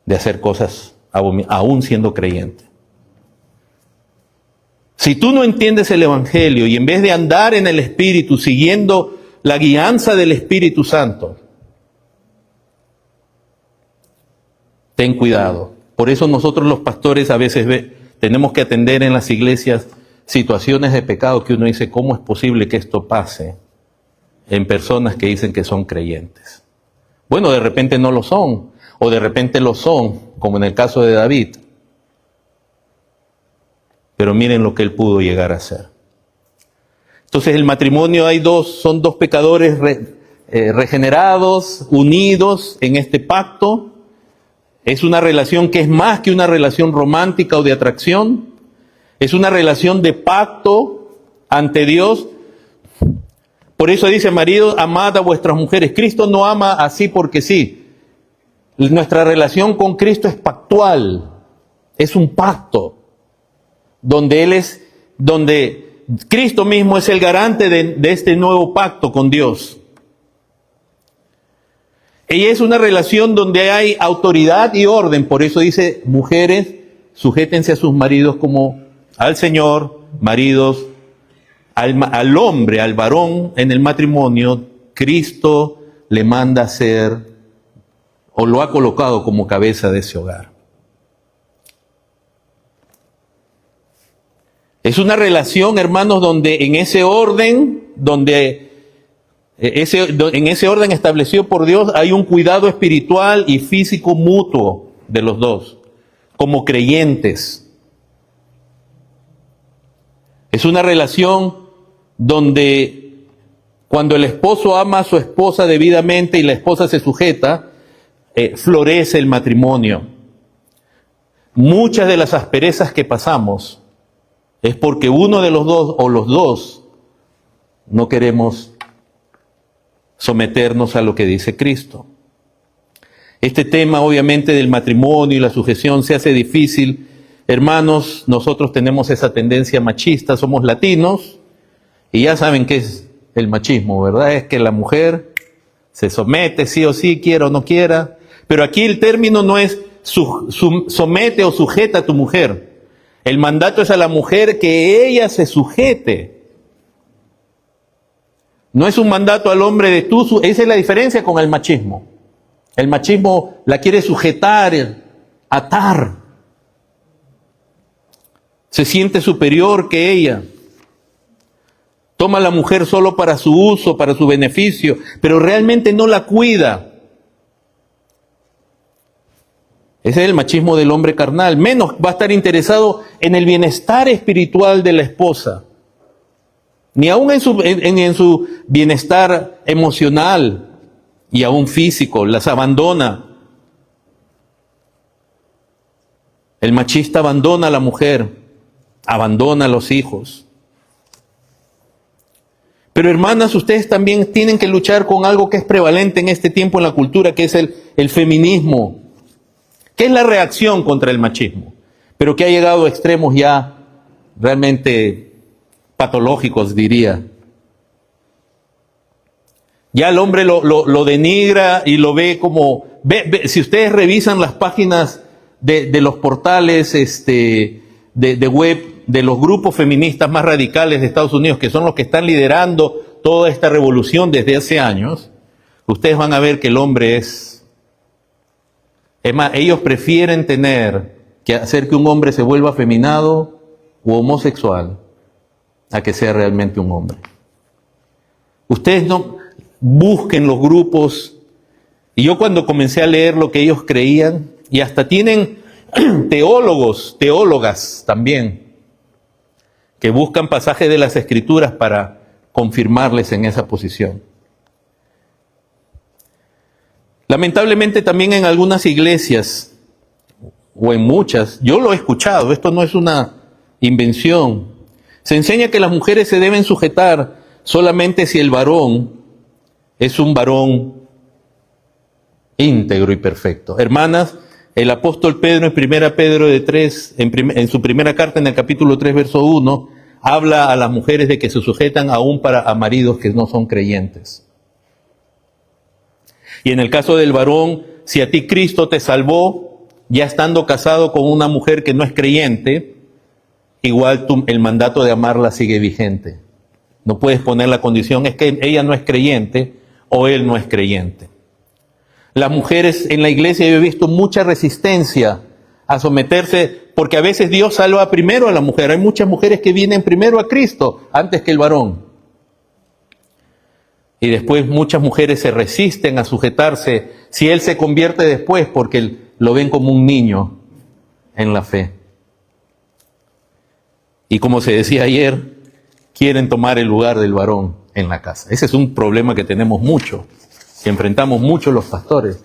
de hacer cosas aún siendo creyente. Si tú no entiendes el Evangelio y en vez de andar en el Espíritu, siguiendo la guianza del Espíritu Santo, ten cuidado. Por eso nosotros los pastores a veces tenemos que atender en las iglesias situaciones de pecado que uno dice, ¿cómo es posible que esto pase en personas que dicen que son creyentes? Bueno, de repente no lo son, o de repente lo son, como en el caso de David. Pero miren lo que él pudo llegar a hacer. Entonces el matrimonio son dos pecadores regenerados, unidos en este pacto. Es una relación que es más que una relación romántica o de atracción. Es una relación de pacto ante Dios. Por eso dice, maridos, amad a vuestras mujeres. Cristo no ama así porque sí. Nuestra relación con Cristo es pactual. Es un pacto. Donde Cristo mismo es el garante de este nuevo pacto con Dios. Ella es una relación donde hay autoridad y orden. Por eso dice, mujeres, sujétense a sus maridos como al Señor. Maridos, al hombre, al varón en el matrimonio, Cristo le manda a ser, o lo ha colocado como cabeza de ese hogar. Es una relación, hermanos, donde en ese orden, en ese orden establecido por Dios, hay un cuidado espiritual y físico mutuo de los dos, como creyentes. Es una relación donde cuando el esposo ama a su esposa debidamente y la esposa se sujeta, florece el matrimonio. muchas de las asperezas que pasamos es porque uno de los dos o los dos no queremos someternos a lo que dice Cristo. Este tema, obviamente, del matrimonio y la sujeción se hace difícil. Hermanos, nosotros tenemos esa tendencia machista, somos latinos, y ya saben qué es el machismo, ¿verdad? Es que la mujer se somete, sí o sí, quiera o no quiera. Pero aquí el término no es somete o sujeta a tu mujer. El mandato es a la mujer que ella se sujete. No es un mandato al hombre de tú. Esa es la diferencia con el machismo. El machismo la quiere sujetar, atar. Se siente superior que ella. Toma a la mujer solo para su uso, para su beneficio, pero realmente no la cuida. Ese es el machismo del hombre carnal. Menos va a estar interesado en el bienestar espiritual de la esposa. Ni aún en su bienestar emocional y aún físico. Las abandona. El machista abandona a la mujer, abandona a los hijos. Pero hermanas, ustedes también tienen que luchar con algo que es prevalente en este tiempo en la cultura, que es el feminismo. ¿Qué es la reacción contra el machismo? Pero que ha llegado a extremos ya realmente patológicos, diría. Ya el hombre lo denigra y lo ve como... si ustedes revisan las páginas de los portales de web de los grupos feministas más radicales de Estados Unidos, que son los que están liderando toda esta revolución desde hace años, ustedes van a ver que el hombre es más, ellos prefieren hacer que un hombre se vuelva afeminado u homosexual a que sea realmente un hombre. Ustedes no busquen los grupos, y yo cuando comencé a leer lo que ellos creían, y hasta tienen teólogas también, que buscan pasajes de las Escrituras para confirmarles en esa posición. Lamentablemente también en algunas iglesias, o en muchas, yo lo he escuchado, esto no es una invención, se enseña que las mujeres se deben sujetar solamente si el varón es un varón íntegro y perfecto. Hermanas, el apóstol Pedro en 1 Pedro de 3, en su primera carta en el capítulo 3, verso 1, habla a las mujeres de que se sujetan aún a maridos que no son creyentes. Y en el caso del varón, si a ti Cristo te salvó, ya estando casado con una mujer que no es creyente, igual el mandato de amarla sigue vigente. No puedes poner la condición, es que ella no es creyente o él no es creyente. Las mujeres en la iglesia, yo he visto mucha resistencia a someterse, porque a veces Dios salva primero a la mujer. Hay muchas mujeres que vienen primero a Cristo antes que el varón. Y después muchas mujeres se resisten a sujetarse si él se convierte después, porque lo ven como un niño en la fe. Y como se decía ayer, quieren tomar el lugar del varón en la casa. Ese es un problema que tenemos mucho, que enfrentamos mucho los pastores,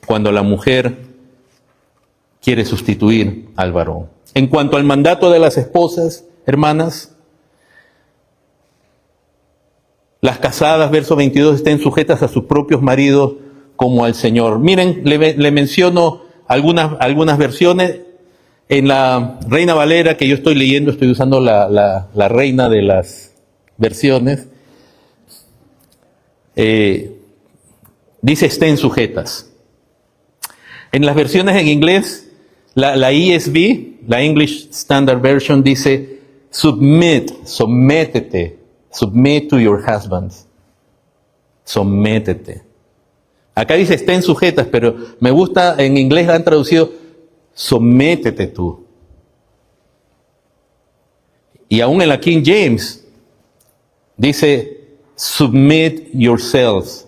cuando la mujer quiere sustituir al varón. En cuanto al mandato de las esposas, hermanas, las casadas, verso 22, estén sujetas a sus propios maridos como al Señor. Miren, le menciono algunas versiones. En la Reina Valera que yo estoy leyendo, estoy usando la reina de las versiones, dice estén sujetas. En las versiones en inglés, la ESV, la English Standard Version, dice sométete, submit to your husbands, sométete. Acá dice estén sujetas, pero me gusta, en inglés han traducido sométete tú. Y aún en la King James dice submit yourselves,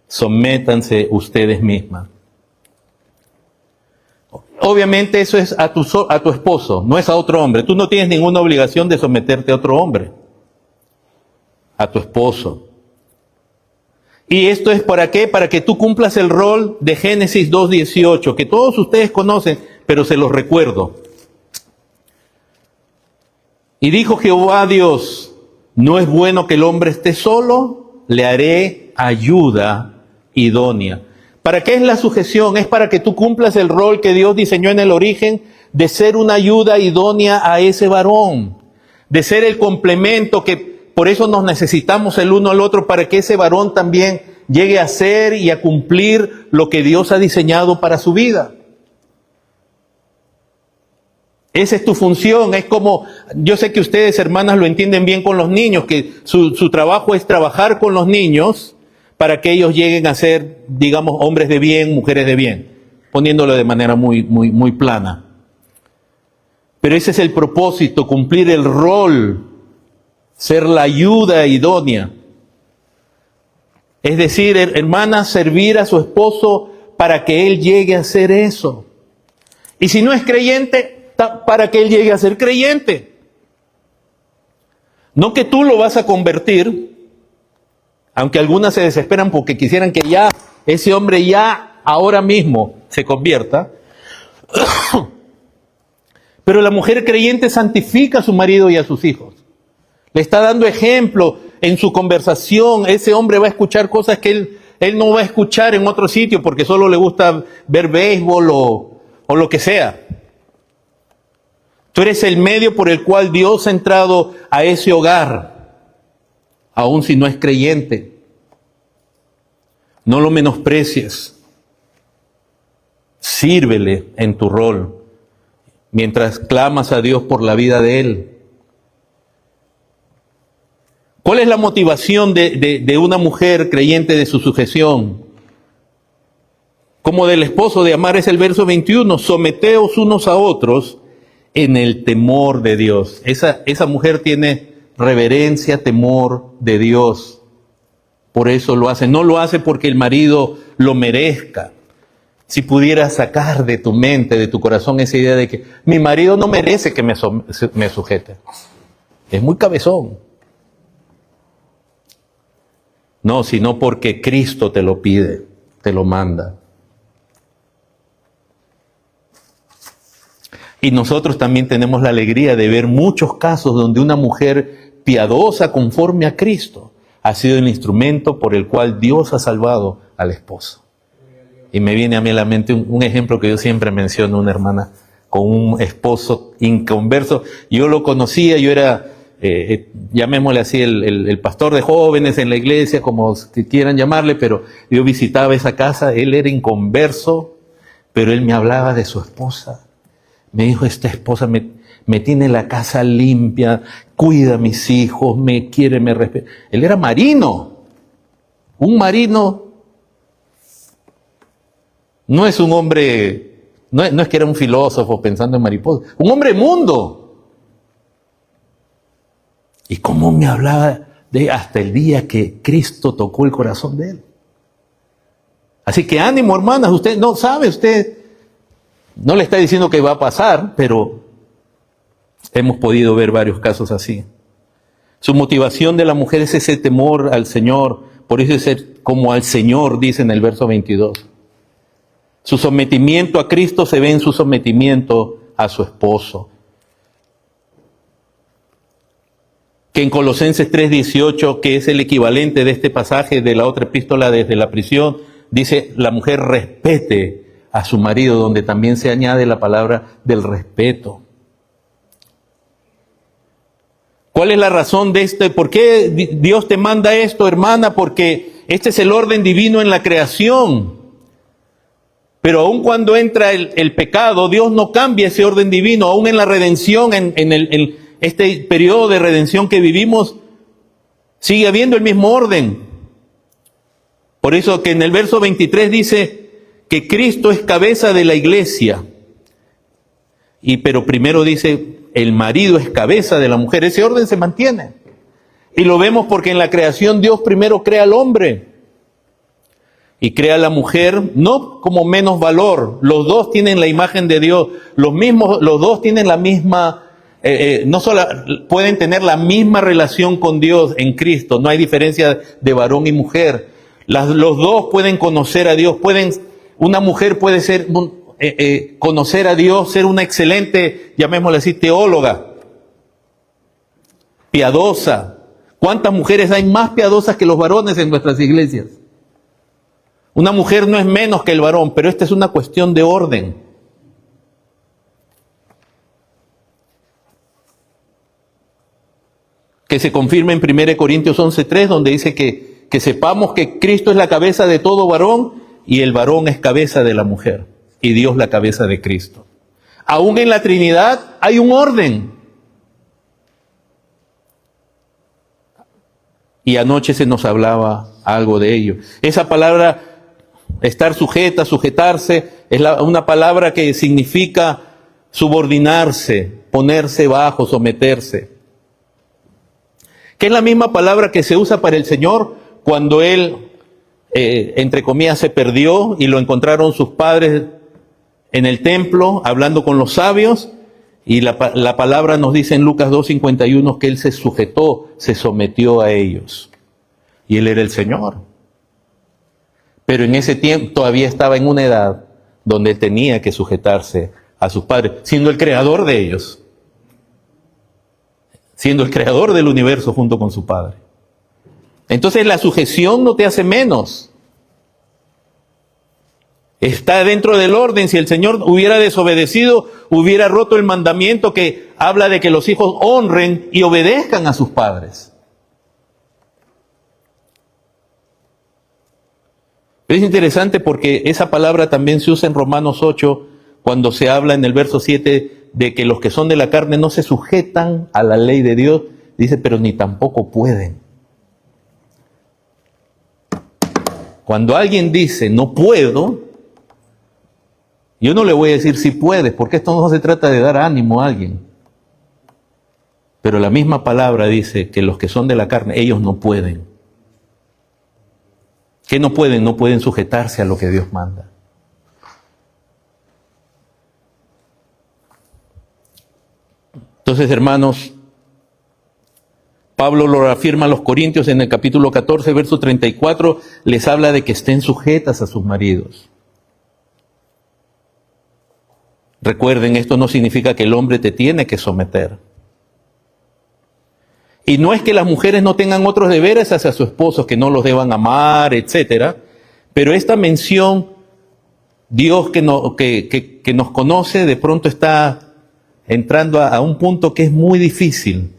sométanse ustedes mismas. Obviamente eso es a tu esposo, no es a otro hombre. Tú no tienes ninguna obligación de someterte a otro hombre, a tu esposo. ¿Y esto es para qué? Para que tú cumplas el rol de Génesis 2:18, que todos ustedes conocen, pero se los recuerdo. Y dijo Jehová Dios, no es bueno que el hombre esté solo, le haré ayuda idónea. ¿Para qué es la sujeción? Es para que tú cumplas el rol que Dios diseñó en el origen de ser una ayuda idónea a ese varón, de ser el complemento que por eso nos necesitamos el uno al otro para que ese varón también llegue a ser y a cumplir lo que Dios ha diseñado para su vida. Esa es tu función. Es como, yo sé que ustedes, hermanas, lo entienden bien con los niños, que su trabajo es trabajar con los niños para que ellos lleguen a ser, digamos, hombres de bien, mujeres de bien, poniéndolo de manera muy plana. Pero ese es el propósito, cumplir el rol, ser la ayuda idónea. Es decir, hermanas, servir a su esposo para que él llegue a ser eso. Y si no es creyente, para que él llegue a ser creyente. No que tú lo vas a convertir, aunque algunas se desesperan porque quisieran que ya ese hombre ya ahora mismo se convierta. Pero la mujer creyente santifica a su marido y a sus hijos. Le está dando ejemplo en su conversación. Ese hombre va a escuchar cosas que él no va a escuchar en otro sitio porque solo le gusta ver béisbol o lo que sea. Tú eres el medio por el cual Dios ha entrado a ese hogar, aun si no es creyente. No lo menosprecies. Sírvele en tu rol, mientras clamas a Dios por la vida de él. ¿Cuál es la motivación de una mujer creyente de su sujeción? Como del esposo de amar es el verso 21, someteos unos a otros en el temor de Dios. Esa mujer tiene reverencia, temor de Dios. Por eso lo hace. No lo hace porque el marido lo merezca. Si pudieras sacar de tu mente, de tu corazón, esa idea de que mi marido no merece que me sujete. Es muy cabezón. No, sino porque Cristo te lo pide, te lo manda. Y nosotros también tenemos la alegría de ver muchos casos donde una mujer piadosa conforme a Cristo ha sido el instrumento por el cual Dios ha salvado al esposo. Y me viene a mí a la mente un ejemplo que yo siempre menciono, una hermana con un esposo inconverso. Yo lo conocía, yo era, llamémosle así, el pastor de jóvenes en la iglesia, como quieran llamarle, pero yo visitaba esa casa, él era inconverso, pero él me hablaba de su esposa. Me dijo, esta esposa me tiene la casa limpia, cuida a mis hijos, me quiere, me respeta. Él era marino. Un marino no es un hombre, no es que era un filósofo pensando en mariposas, un hombre mundo. Y cómo me hablaba de hasta el día que Cristo tocó el corazón de él. Así que ánimo, hermanas, usted no sabe, usted no le está diciendo que va a pasar, pero hemos podido ver varios casos así. Su motivación de la mujer es ese temor al Señor, por eso es ser como al Señor, dice en el verso 22. Su sometimiento a Cristo se ve en su sometimiento a su esposo. Que en Colosenses 3:18, que es el equivalente de este pasaje de la otra epístola desde la prisión, dice, la mujer respete a su marido, donde también se añade la palabra del respeto. ¿Cuál es la razón de esto? ¿Por qué Dios te manda esto, hermana? Porque este es el orden divino en la creación. Pero aun cuando entra el pecado, Dios no cambia ese orden divino. Aún en la redención, en este periodo de redención que vivimos, sigue habiendo el mismo orden. Por eso que en el verso 23 dice que Cristo es cabeza de la iglesia. Pero primero dice, el marido es cabeza de la mujer. Ese orden se mantiene. Y lo vemos porque en la creación Dios primero crea al hombre. Y crea a la mujer no como menos valor. Los dos tienen la imagen de Dios. Los dos tienen la misma, no solo pueden tener la misma relación con Dios en Cristo. No hay diferencia de varón y mujer. Los dos pueden conocer a Dios. Una mujer puede ser conocer a Dios, ser una excelente, llamémosle así, teóloga, piadosa. ¿Cuántas mujeres hay más piadosas que los varones en nuestras iglesias? Una mujer no es menos que el varón, pero esta es una cuestión de orden. Que se confirma en 1 Corintios 11:3, donde dice que sepamos que Cristo es la cabeza de todo varón y el varón es cabeza de la mujer y Dios la cabeza de Cristo. Aún en la Trinidad hay un orden. Y anoche se nos hablaba algo de ello. Esa palabra, estar sujeta, sujetarse, es una palabra que significa subordinarse, ponerse bajo, someterse. Que es la misma palabra que se usa para el Señor cuando Él, entre comillas, se perdió y lo encontraron sus padres en el templo, hablando con los sabios, y la palabra nos dice en Lucas 2:51 que Él se sujetó, se sometió a ellos. Y Él era el Señor. Pero en ese tiempo todavía estaba en una edad donde Él tenía que sujetarse a sus padres, siendo el creador de ellos. Siendo el creador del universo junto con su Padre. Entonces la sujeción no te hace menos. Está dentro del orden. Si el Señor hubiera desobedecido, hubiera roto el mandamiento que habla de que los hijos honren y obedezcan a sus padres. Es interesante porque esa palabra también se usa en Romanos 8, cuando se habla en el verso 7 de que los que son de la carne no se sujetan a la ley de Dios. Dice, pero ni tampoco pueden. Cuando alguien dice, no puedo, yo no le voy a decir si puedes, porque esto no se trata de dar ánimo a alguien. Pero la misma palabra dice que los que son de la carne, ellos no pueden. ¿Qué no pueden? No pueden sujetarse a lo que Dios manda. Entonces, hermanos, Pablo lo afirma a los Corintios en el capítulo 14, verso 34, les habla de que estén sujetas a sus maridos. Recuerden, esto no significa que el hombre te tiene que someter. Y no es que las mujeres no tengan otros deberes hacia sus esposos, que no los deban amar, etcétera, pero esta mención, Dios que nos conoce, de pronto está entrando a un punto que es muy difícil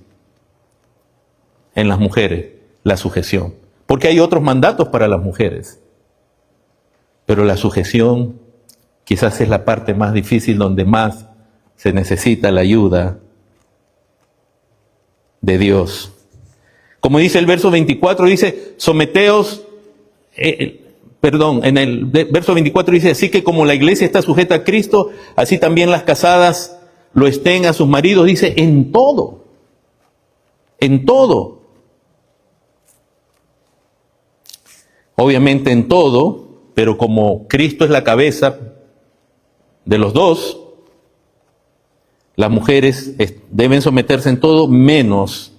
en las mujeres, la sujeción. Porque hay otros mandatos para las mujeres. Pero la sujeción quizás es la parte más difícil, donde más se necesita la ayuda de Dios. Como dice el verso 24, dice, someteos, en el verso 24 dice, así que como la iglesia está sujeta a Cristo, así también las casadas lo estén a sus maridos, dice, en todo. En todo. Obviamente en todo, pero como Cristo es la cabeza de los dos, las mujeres deben someterse en todo, menos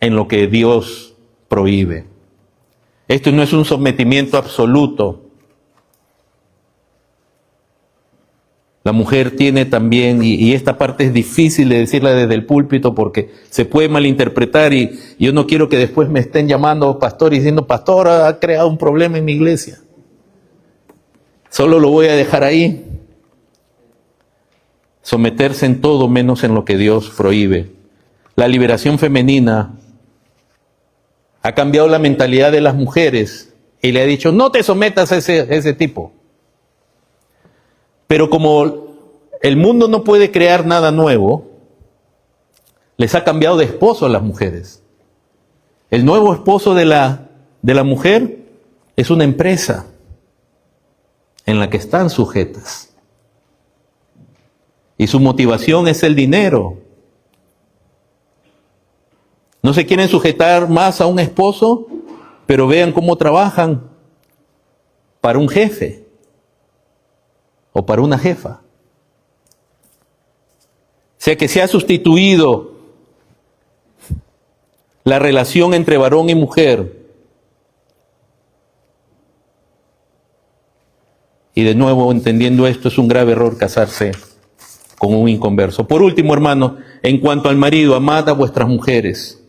en lo que Dios prohíbe. Esto no es un sometimiento absoluto. La mujer tiene también, y esta parte es difícil de decirla desde el púlpito porque se puede malinterpretar, y yo no quiero que después me estén llamando pastor y diciendo, pastor, ha creado un problema en mi iglesia. Solo lo voy a dejar ahí. Someterse en todo menos en lo que Dios prohíbe. La liberación femenina ha cambiado la mentalidad de las mujeres y le ha dicho, no te sometas a ese tipo. Pero como el mundo no puede crear nada nuevo, les ha cambiado de esposo a las mujeres. El nuevo esposo de la mujer es una empresa en la que están sujetas. Y su motivación es el dinero. No se quieren sujetar más a un esposo, pero vean cómo trabajan para un jefe o para una jefa. O sea que se ha sustituido la relación entre varón y mujer. Y de nuevo, entendiendo esto, es un grave error casarse con un inconverso. Por último, hermanos, en cuanto al marido, amad a vuestras mujeres.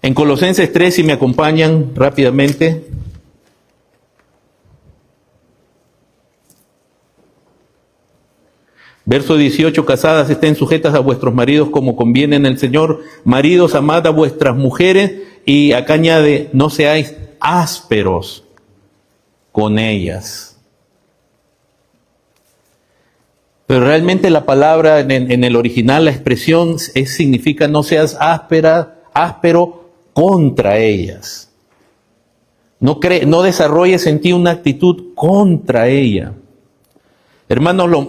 En Colosenses 3, si me acompañan rápidamente. Verso 18, casadas estén sujetas a vuestros maridos como conviene en el Señor. Maridos, amad a vuestras mujeres. Y acá añade, no seáis ásperos con ellas. Pero realmente la palabra en el original, la expresión significa no seas áspero contra ellas. No desarrolles en ti una actitud contra ella. Hermanos,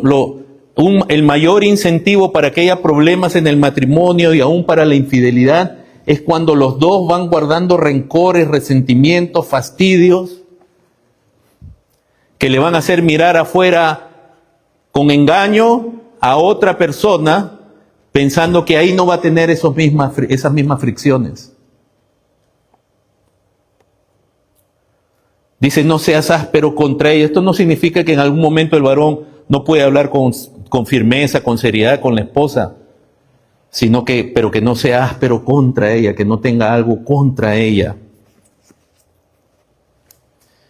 el mayor incentivo para que haya problemas en el matrimonio y aún para la infidelidad es cuando los dos van guardando rencores, resentimientos, fastidios, que le van a hacer mirar afuera con engaño a otra persona, pensando que ahí no va a tener esas mismas fricciones. Dice, no seas áspero contra ella. Esto no significa que en algún momento el varón no puede hablar con firmeza, con seriedad con la esposa, pero que no sea áspero contra ella, que no tenga algo contra ella.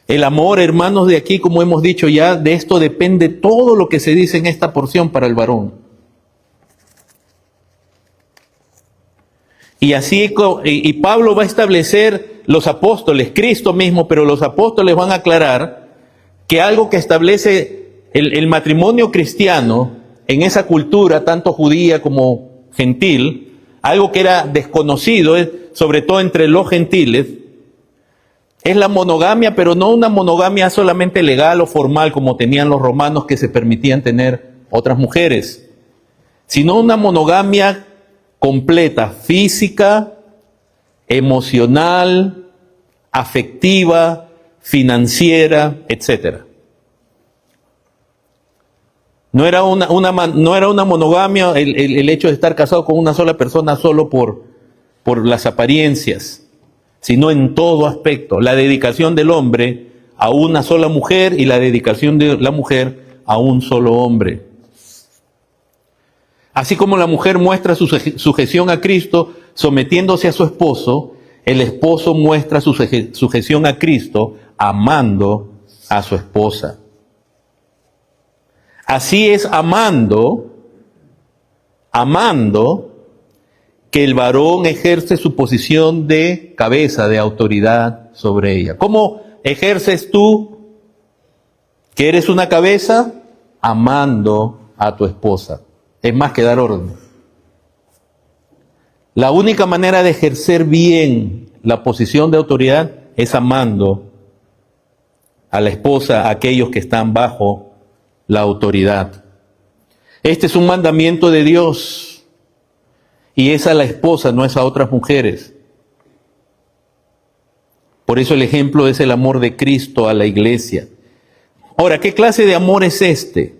El amor, hermanos, de aquí, como hemos dicho ya, de esto depende todo lo que se dice en esta porción para el varón. Y así, y Pablo va a establecer, los apóstoles, Cristo mismo, pero los apóstoles van a aclarar que algo que establece el matrimonio cristiano en esa cultura, tanto judía como gentil, algo que era desconocido, sobre todo entre los gentiles, es la monogamia, pero no una monogamia solamente legal o formal como tenían los romanos, que se permitían tener otras mujeres, sino una monogamia completa, física, emocional, afectiva, financiera, etc. No era una monogamia el hecho de estar casado con una sola persona solo por las apariencias, sino en todo aspecto. La dedicación del hombre a una sola mujer y la dedicación de la mujer a un solo hombre. Así como la mujer muestra su sujeción a Cristo sometiéndose a su esposo, el esposo muestra su sujeción a Cristo amando a su esposa. Así es amando que el varón ejerce su posición de cabeza, de autoridad sobre ella. ¿Cómo ejerces tú que eres una cabeza? Amando a tu esposa. Es más que dar orden. La única manera de ejercer bien la posición de autoridad es amando a la esposa, a aquellos que están bajo la autoridad. Este es un mandamiento de Dios. Y es a la esposa, no es a otras mujeres. Por eso el ejemplo es el amor de Cristo a la iglesia. Ahora, ¿qué clase de amor es este?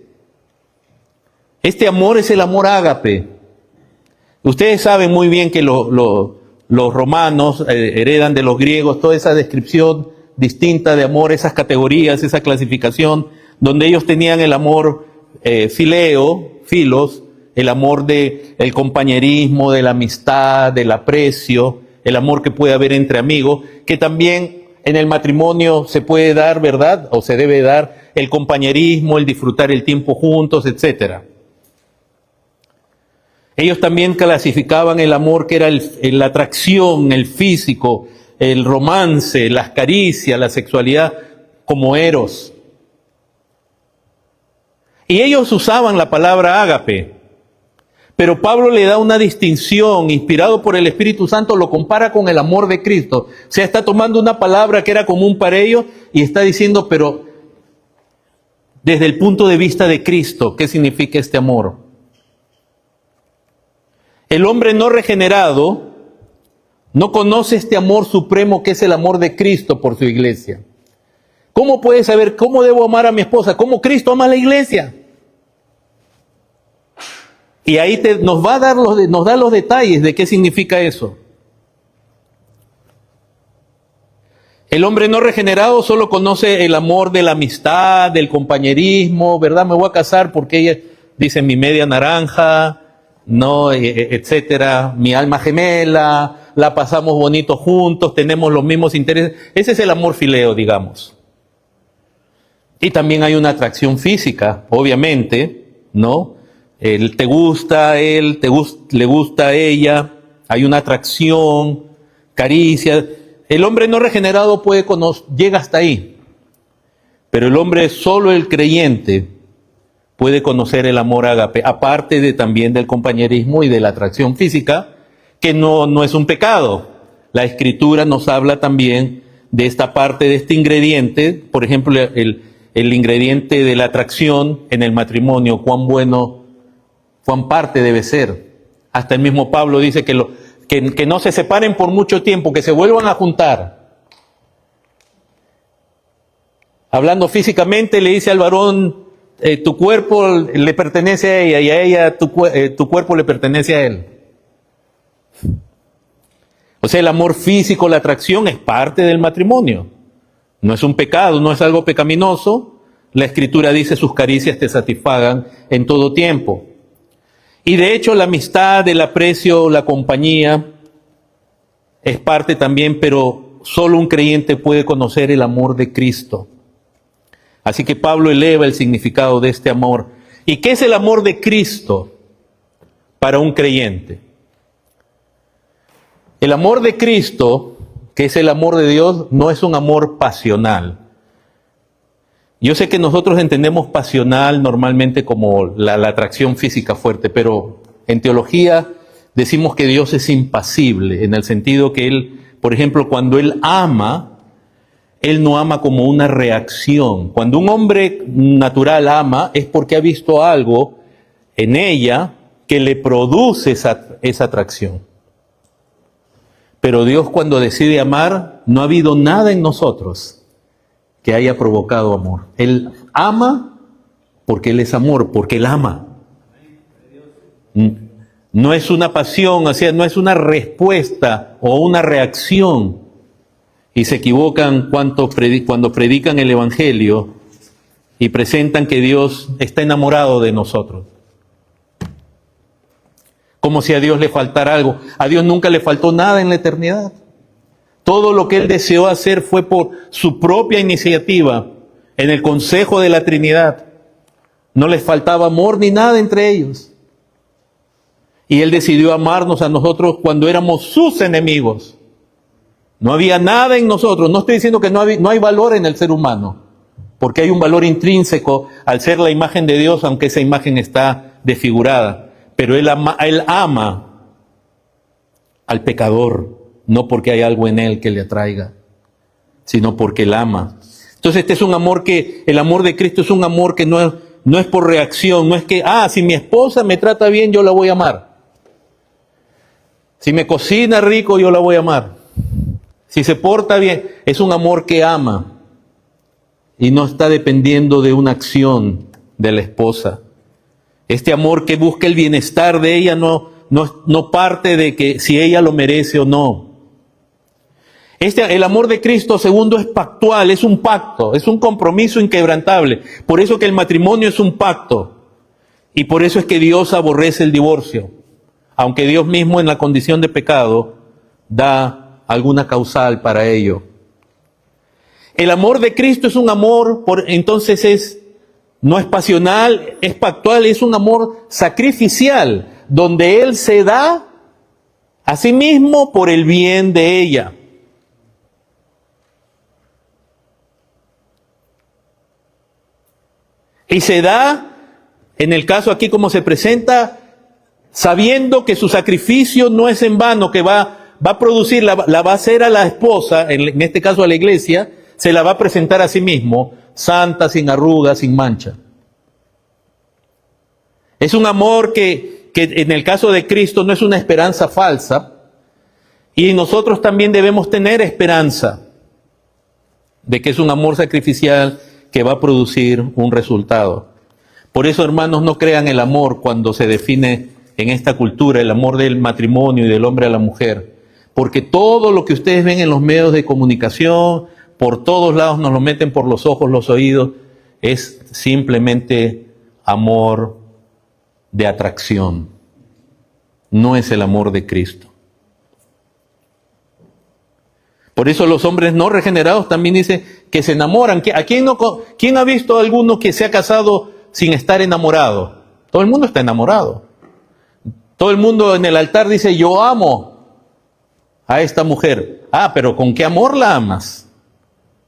Este amor es el amor ágape. Ustedes saben muy bien que los romanos heredan de los griegos toda esa descripción distinta de amor, esas categorías, esa clasificación, donde ellos tenían el amor filos, el amor del compañerismo, de la amistad, del aprecio, el amor que puede haber entre amigos, que también en el matrimonio se puede dar, ¿verdad? O se debe dar el compañerismo, el disfrutar el tiempo juntos, etcétera. Ellos también clasificaban el amor que era la atracción, el físico, el romance, las caricias, la sexualidad, como eros. Y ellos usaban la palabra ágape. Pero Pablo le da una distinción, inspirado por el Espíritu Santo, lo compara con el amor de Cristo. O sea, está tomando una palabra que era común para ellos y está diciendo, pero desde el punto de vista de Cristo, ¿qué significa este amor? El hombre no regenerado no conoce este amor supremo que es el amor de Cristo por su iglesia. ¿Cómo puede saber cómo debo amar a mi esposa? ¿Cómo Cristo ama a la iglesia? Y ahí nos da los detalles de qué significa eso. El hombre no regenerado solo conoce el amor de la amistad, del compañerismo, ¿verdad? Me voy a casar porque ella dice mi media naranja, no, etcétera, mi alma gemela, la pasamos bonito juntos, tenemos los mismos intereses. Ese es el amor fileo, digamos. Y también hay una atracción física, obviamente, ¿no? Él te gusta a él, le gusta a ella, hay una atracción, caricia. El hombre no regenerado llega hasta ahí, pero el hombre, solo el creyente, puede conocer el amor ágape, aparte también del compañerismo y de la atracción física, que no es un pecado. La Escritura nos habla también de esta parte, de este ingrediente, por ejemplo, el ingrediente de la atracción en el matrimonio, cuán bueno, cuán parte debe ser. Hasta el mismo Pablo dice que no se separen por mucho tiempo, que se vuelvan a juntar. Hablando físicamente, le dice al varón, tu cuerpo le pertenece a ella y a ella tu cuerpo le pertenece a él. O sea, el amor físico, la atracción es parte del matrimonio. No es un pecado, no es algo pecaminoso. La Escritura dice sus caricias te satisfagan en todo tiempo. Y de hecho la amistad, el aprecio, la compañía es parte también, pero solo un creyente puede conocer el amor de Cristo. Así que Pablo eleva el significado de este amor. ¿Y qué es el amor de Cristo para un creyente? El amor de Cristo, que es el amor de Dios, no es un amor pasional. Yo sé que nosotros entendemos pasional normalmente como la atracción física fuerte, pero en teología decimos que Dios es impasible, en el sentido que Él, por ejemplo, cuando Él ama, Él no ama como una reacción. Cuando un hombre natural ama, es porque ha visto algo en ella que le produce esa atracción. Pero Dios, cuando decide amar, no ha habido nada en nosotros que haya provocado amor. Él ama porque Él es amor, porque Él ama. No es una pasión, o sea, no es una respuesta o una reacción. Y se equivocan cuando predican el Evangelio y presentan que Dios está enamorado de nosotros. Como si a Dios le faltara algo. A Dios nunca le faltó nada en la eternidad. Todo lo que Él deseó hacer fue por su propia iniciativa, en el consejo de la Trinidad. No les faltaba amor ni nada entre ellos. Y Él decidió amarnos a nosotros cuando éramos sus enemigos. No había nada en nosotros. No estoy diciendo que no hay valor en el ser humano, porque hay un valor intrínseco al ser la imagen de Dios, aunque esa imagen está desfigurada. Pero Él ama al pecador, no porque hay algo en él que le atraiga, sino porque Él ama. Entonces este es un amor el amor de Cristo es un amor que no es por reacción, no es que, si mi esposa me trata bien, yo la voy a amar. Si me cocina rico, yo la voy a amar. Si se porta bien, es un amor que ama y no está dependiendo de una acción de la esposa. Este amor que busca el bienestar de ella no parte de que si ella lo merece o no. El amor de Cristo, segundo, es pactual, es un pacto, es un compromiso inquebrantable. Por eso que el matrimonio es un pacto. Y por eso es que Dios aborrece el divorcio. Aunque Dios mismo en la condición de pecado da alguna causal para ello. El amor de Cristo es un amor, entonces no es pasional, es pactual, es un amor sacrificial, donde Él se da a sí mismo por el bien de ella. Y se da, en el caso aquí como se presenta, sabiendo que su sacrificio no es en vano, que va a producir, la va a hacer a la esposa, en este caso a la iglesia, se la va a presentar a sí mismo, santa, sin arrugas, sin mancha. Es un amor que en el caso de Cristo no es una esperanza falsa, y nosotros también debemos tener esperanza de que es un amor sacrificial que va a producir un resultado. Por eso, hermanos, no crean el amor cuando se define en esta cultura, el amor del matrimonio y del hombre a la mujer. Porque todo lo que ustedes ven en los medios de comunicación, por todos lados nos lo meten por los ojos, los oídos, es simplemente amor de atracción. No es el amor de Cristo. Por eso los hombres no regenerados también dicen que se enamoran. ¿Quién ha visto a alguno que se ha casado sin estar enamorado? Todo el mundo está enamorado. Todo el mundo en el altar dice, yo amo a esta mujer. Ah, pero ¿con qué amor la amas?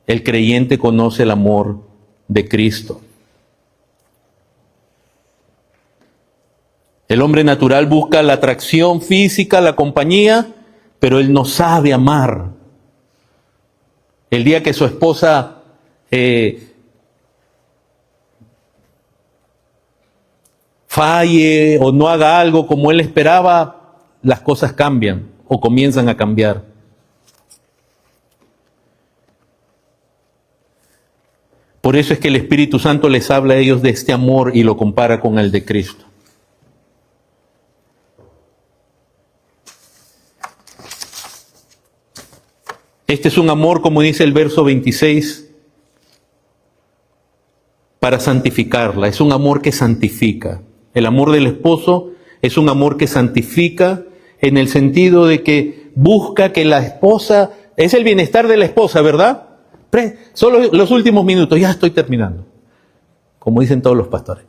El creyente conoce el amor de Cristo. El hombre natural busca la atracción física, la compañía, pero él no sabe amar. El día que su esposa falle o no haga algo como él esperaba, las cosas cambian o comienzan a cambiar. Por eso es que el Espíritu Santo les habla a ellos de este amor y lo compara con el de Cristo. Este es un amor, como dice el verso 26, para santificarla. Es un amor que santifica. El amor del esposo es un amor que santifica en el sentido de que busca que la esposa, es el bienestar de la esposa, ¿verdad? Solo los últimos minutos, ya estoy terminando, como dicen todos los pastores.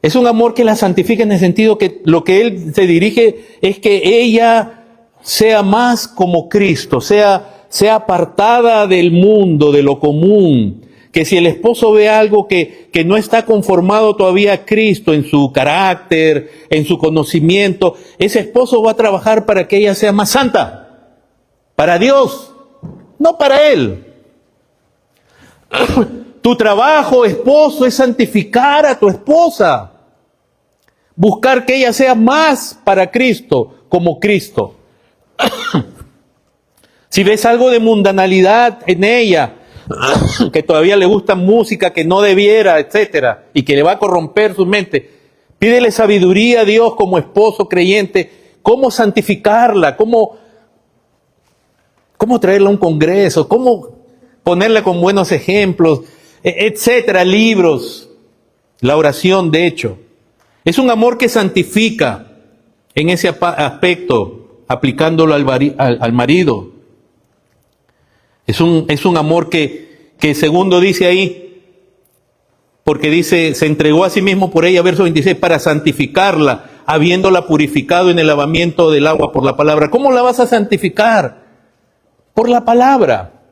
Es un amor que la santifica en el sentido que lo que él se dirige es que ella sea más como Cristo, sea apartada del mundo, de lo común. Que si el esposo ve algo que no está conformado todavía a Cristo en su carácter, en su conocimiento, ese esposo va a trabajar para que ella sea más santa, para Dios, no para él. Tu trabajo, esposo, es santificar a tu esposa, buscar que ella sea más para Cristo, como Cristo. Si ves algo de mundanalidad en ella, que todavía le gusta música que no debiera, etcétera, y que le va a corromper su mente, pídele sabiduría a Dios como esposo creyente, cómo santificarla, cómo traerla a un congreso, cómo ponerla con buenos ejemplos, etcétera, libros, la oración, de hecho. Es un amor que santifica en ese aspecto, aplicándolo al marido. Es un amor que segundo dice ahí, porque dice, se entregó a sí mismo por ella, verso 26, para santificarla, habiéndola purificado en el lavamiento del agua por la palabra. ¿Cómo la vas a santificar? Por la palabra.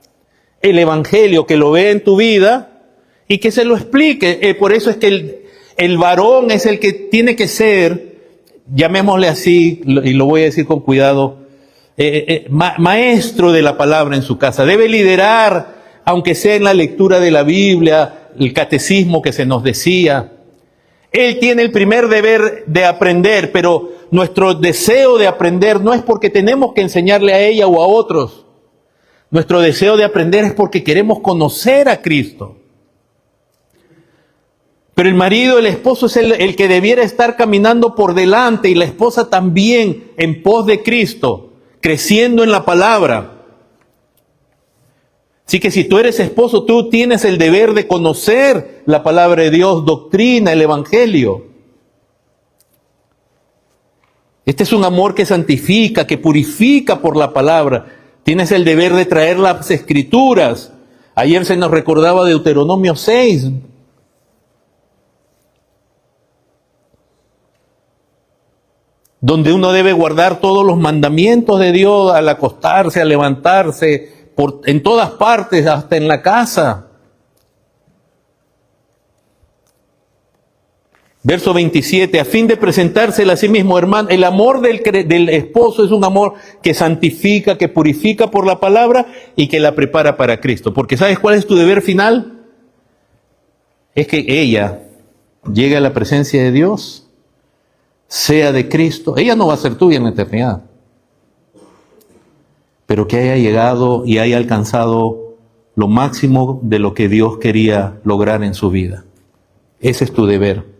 El evangelio, que lo vea en tu vida y que se lo explique. Por eso es que el varón es el que tiene que ser, llamémosle así, y lo voy a decir con cuidado, maestro de la palabra en su casa. Debe liderar, aunque sea en la lectura de la Biblia, el catecismo que se nos decía. Él tiene el primer deber de aprender, pero nuestro deseo de aprender no es porque tenemos que enseñarle a ella o a otros. Nuestro deseo de aprender es porque queremos conocer a Cristo. Pero el marido, el esposo es el que debiera estar caminando por delante y la esposa también en pos de Cristo, creciendo en la palabra. Así que si tú eres esposo, tú tienes el deber de conocer la palabra de Dios, doctrina, el evangelio. Este es un amor que santifica, que purifica por la palabra. Tienes el deber de traer las escrituras. Ayer se nos recordaba Deuteronomio 6. Donde uno debe guardar todos los mandamientos de Dios al acostarse, al levantarse, en todas partes, hasta en la casa. Verso 27, a fin de presentársela a sí mismo, hermano. El amor del esposo es un amor que santifica, que purifica por la palabra y que la prepara para Cristo. Porque ¿sabes cuál es tu deber final? Es que ella llegue a la presencia de Dios, sea de Cristo. Ella no va a ser tuya en la eternidad, pero que haya llegado y haya alcanzado lo máximo de lo que Dios quería lograr en su vida. Ese es tu deber.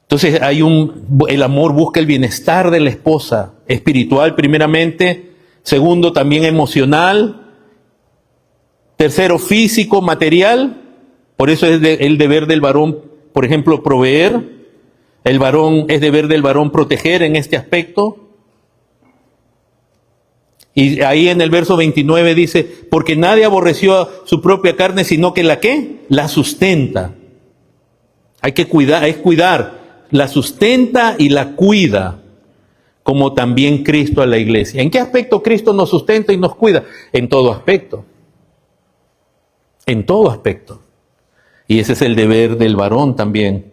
Entonces el amor busca el bienestar de la esposa, espiritual primeramente, Segundo, también emocional. Tercero, físico, material. Por eso es el deber del varón, por ejemplo, proveer. Es deber del varón proteger en este aspecto. Y ahí en el verso 29 dice, porque nadie aborreció a su propia carne, sino que ¿qué? La sustenta. Hay que cuidar. La sustenta y la cuida, como también Cristo a la iglesia. ¿En qué aspecto Cristo nos sustenta y nos cuida? En todo aspecto. En todo aspecto. Y ese es el deber del varón también.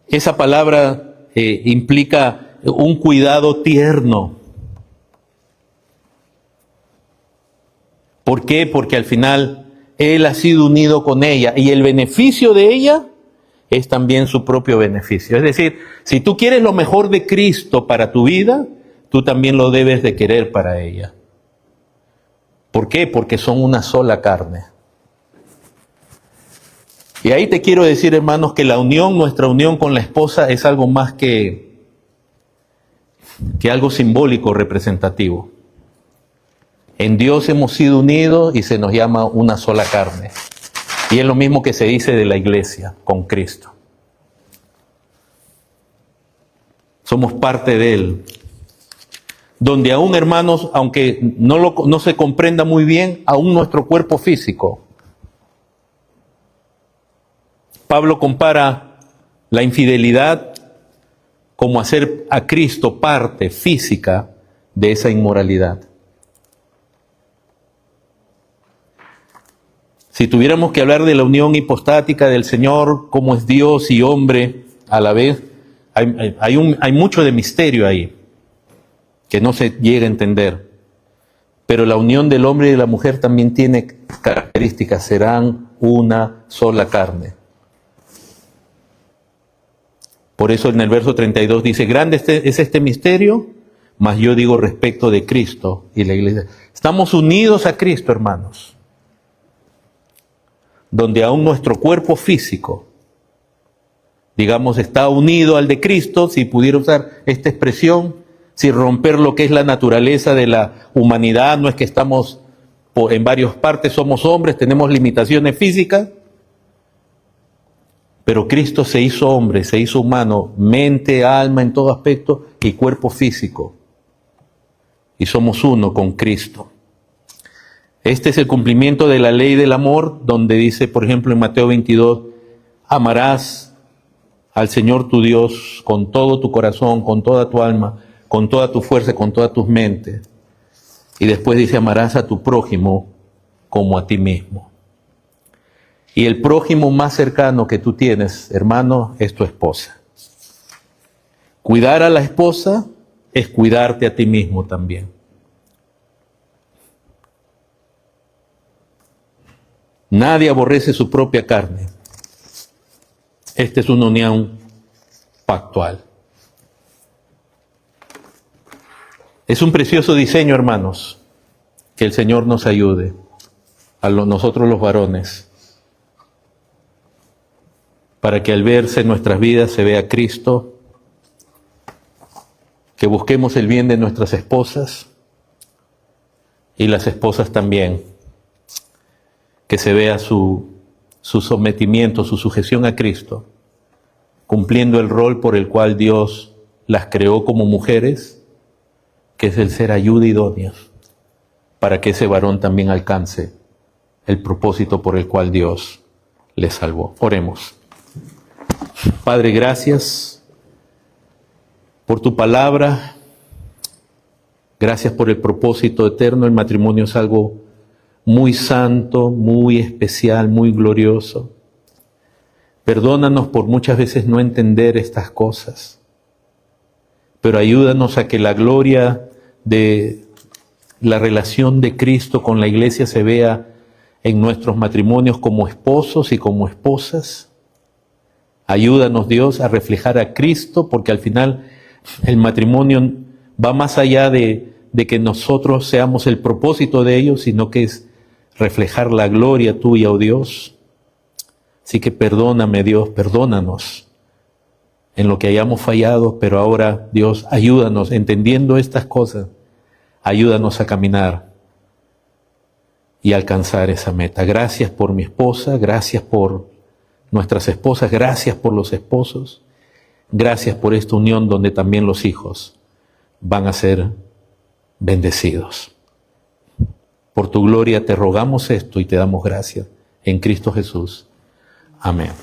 Esa palabra implica un cuidado tierno. ¿Por qué? Porque al final él ha sido unido con ella y el beneficio de ella es también su propio beneficio. Es decir, si tú quieres lo mejor de Cristo para tu vida, tú también lo debes de querer para ella. ¿Por qué? Porque son una sola carne. Y ahí te quiero decir, hermanos, que nuestra unión con la esposa es algo más que algo simbólico, representativo. En Dios hemos sido unidos y se nos llama una sola carne. Y es lo mismo que se dice de la iglesia con Cristo. Somos parte de Él. Donde aún, hermanos, aunque no se comprenda muy bien, aún nuestro cuerpo físico. Pablo compara la infidelidad como hacer a Cristo parte física de esa inmoralidad. Si tuviéramos que hablar de la unión hipostática del Señor, cómo es Dios y hombre a la vez, hay mucho de misterio ahí, que no se llega a entender. Pero la unión del hombre y de la mujer también tiene características, serán una sola carne. Por eso en el verso 32 dice, grande es este misterio, mas yo digo respecto de Cristo y la iglesia. Estamos unidos a Cristo, hermanos. Donde aún nuestro cuerpo físico, digamos, está unido al de Cristo, si pudiera usar esta expresión, sin romper lo que es la naturaleza de la humanidad, no es que estamos en varias partes, somos hombres, tenemos limitaciones físicas, pero Cristo se hizo hombre, se hizo humano, mente, alma en todo aspecto y cuerpo físico. Y somos uno con Cristo. Este es el cumplimiento de la ley del amor, donde dice, por ejemplo, en Mateo 22, amarás al Señor tu Dios con todo tu corazón, con toda tu alma, con toda tu fuerza, con todas tus mentes. Y después dice, amarás a tu prójimo como a ti mismo. Y el prójimo más cercano que tú tienes, hermano, es tu esposa. Cuidar a la esposa es cuidarte a ti mismo también. Nadie aborrece su propia carne. Esta es una unión pactual. Es un precioso diseño, hermanos, que el Señor nos ayude, nosotros los varones, para que al verse en nuestras vidas se vea Cristo, que busquemos el bien de nuestras esposas y las esposas también. Que se vea su sometimiento, su sujeción a Cristo, cumpliendo el rol por el cual Dios las creó como mujeres, que es el ser ayuda idóneos, para que ese varón también alcance el propósito por el cual Dios le salvó. Oremos. Padre, gracias por tu palabra, gracias por el propósito eterno. El matrimonio es algo muy santo, muy especial, muy glorioso. Perdónanos por muchas veces no entender estas cosas, pero ayúdanos a que la gloria de la relación de Cristo con la iglesia se vea en nuestros matrimonios como esposos y como esposas. Ayúdanos, Dios, a reflejar a Cristo, porque al final el matrimonio va más allá de que nosotros seamos el propósito de ellos, sino que es reflejar la gloria tuya, oh Dios. Así que perdóname, Dios, perdónanos en lo que hayamos fallado, pero ahora, Dios, ayúdanos entendiendo estas cosas ayúdanos a caminar y alcanzar esa meta. Gracias por mi esposa, gracias por nuestras esposas, gracias por los esposos, gracias por esta unión donde también los hijos van a ser bendecidos. Por tu gloria te rogamos esto y te damos gracias en Cristo Jesús. Amén.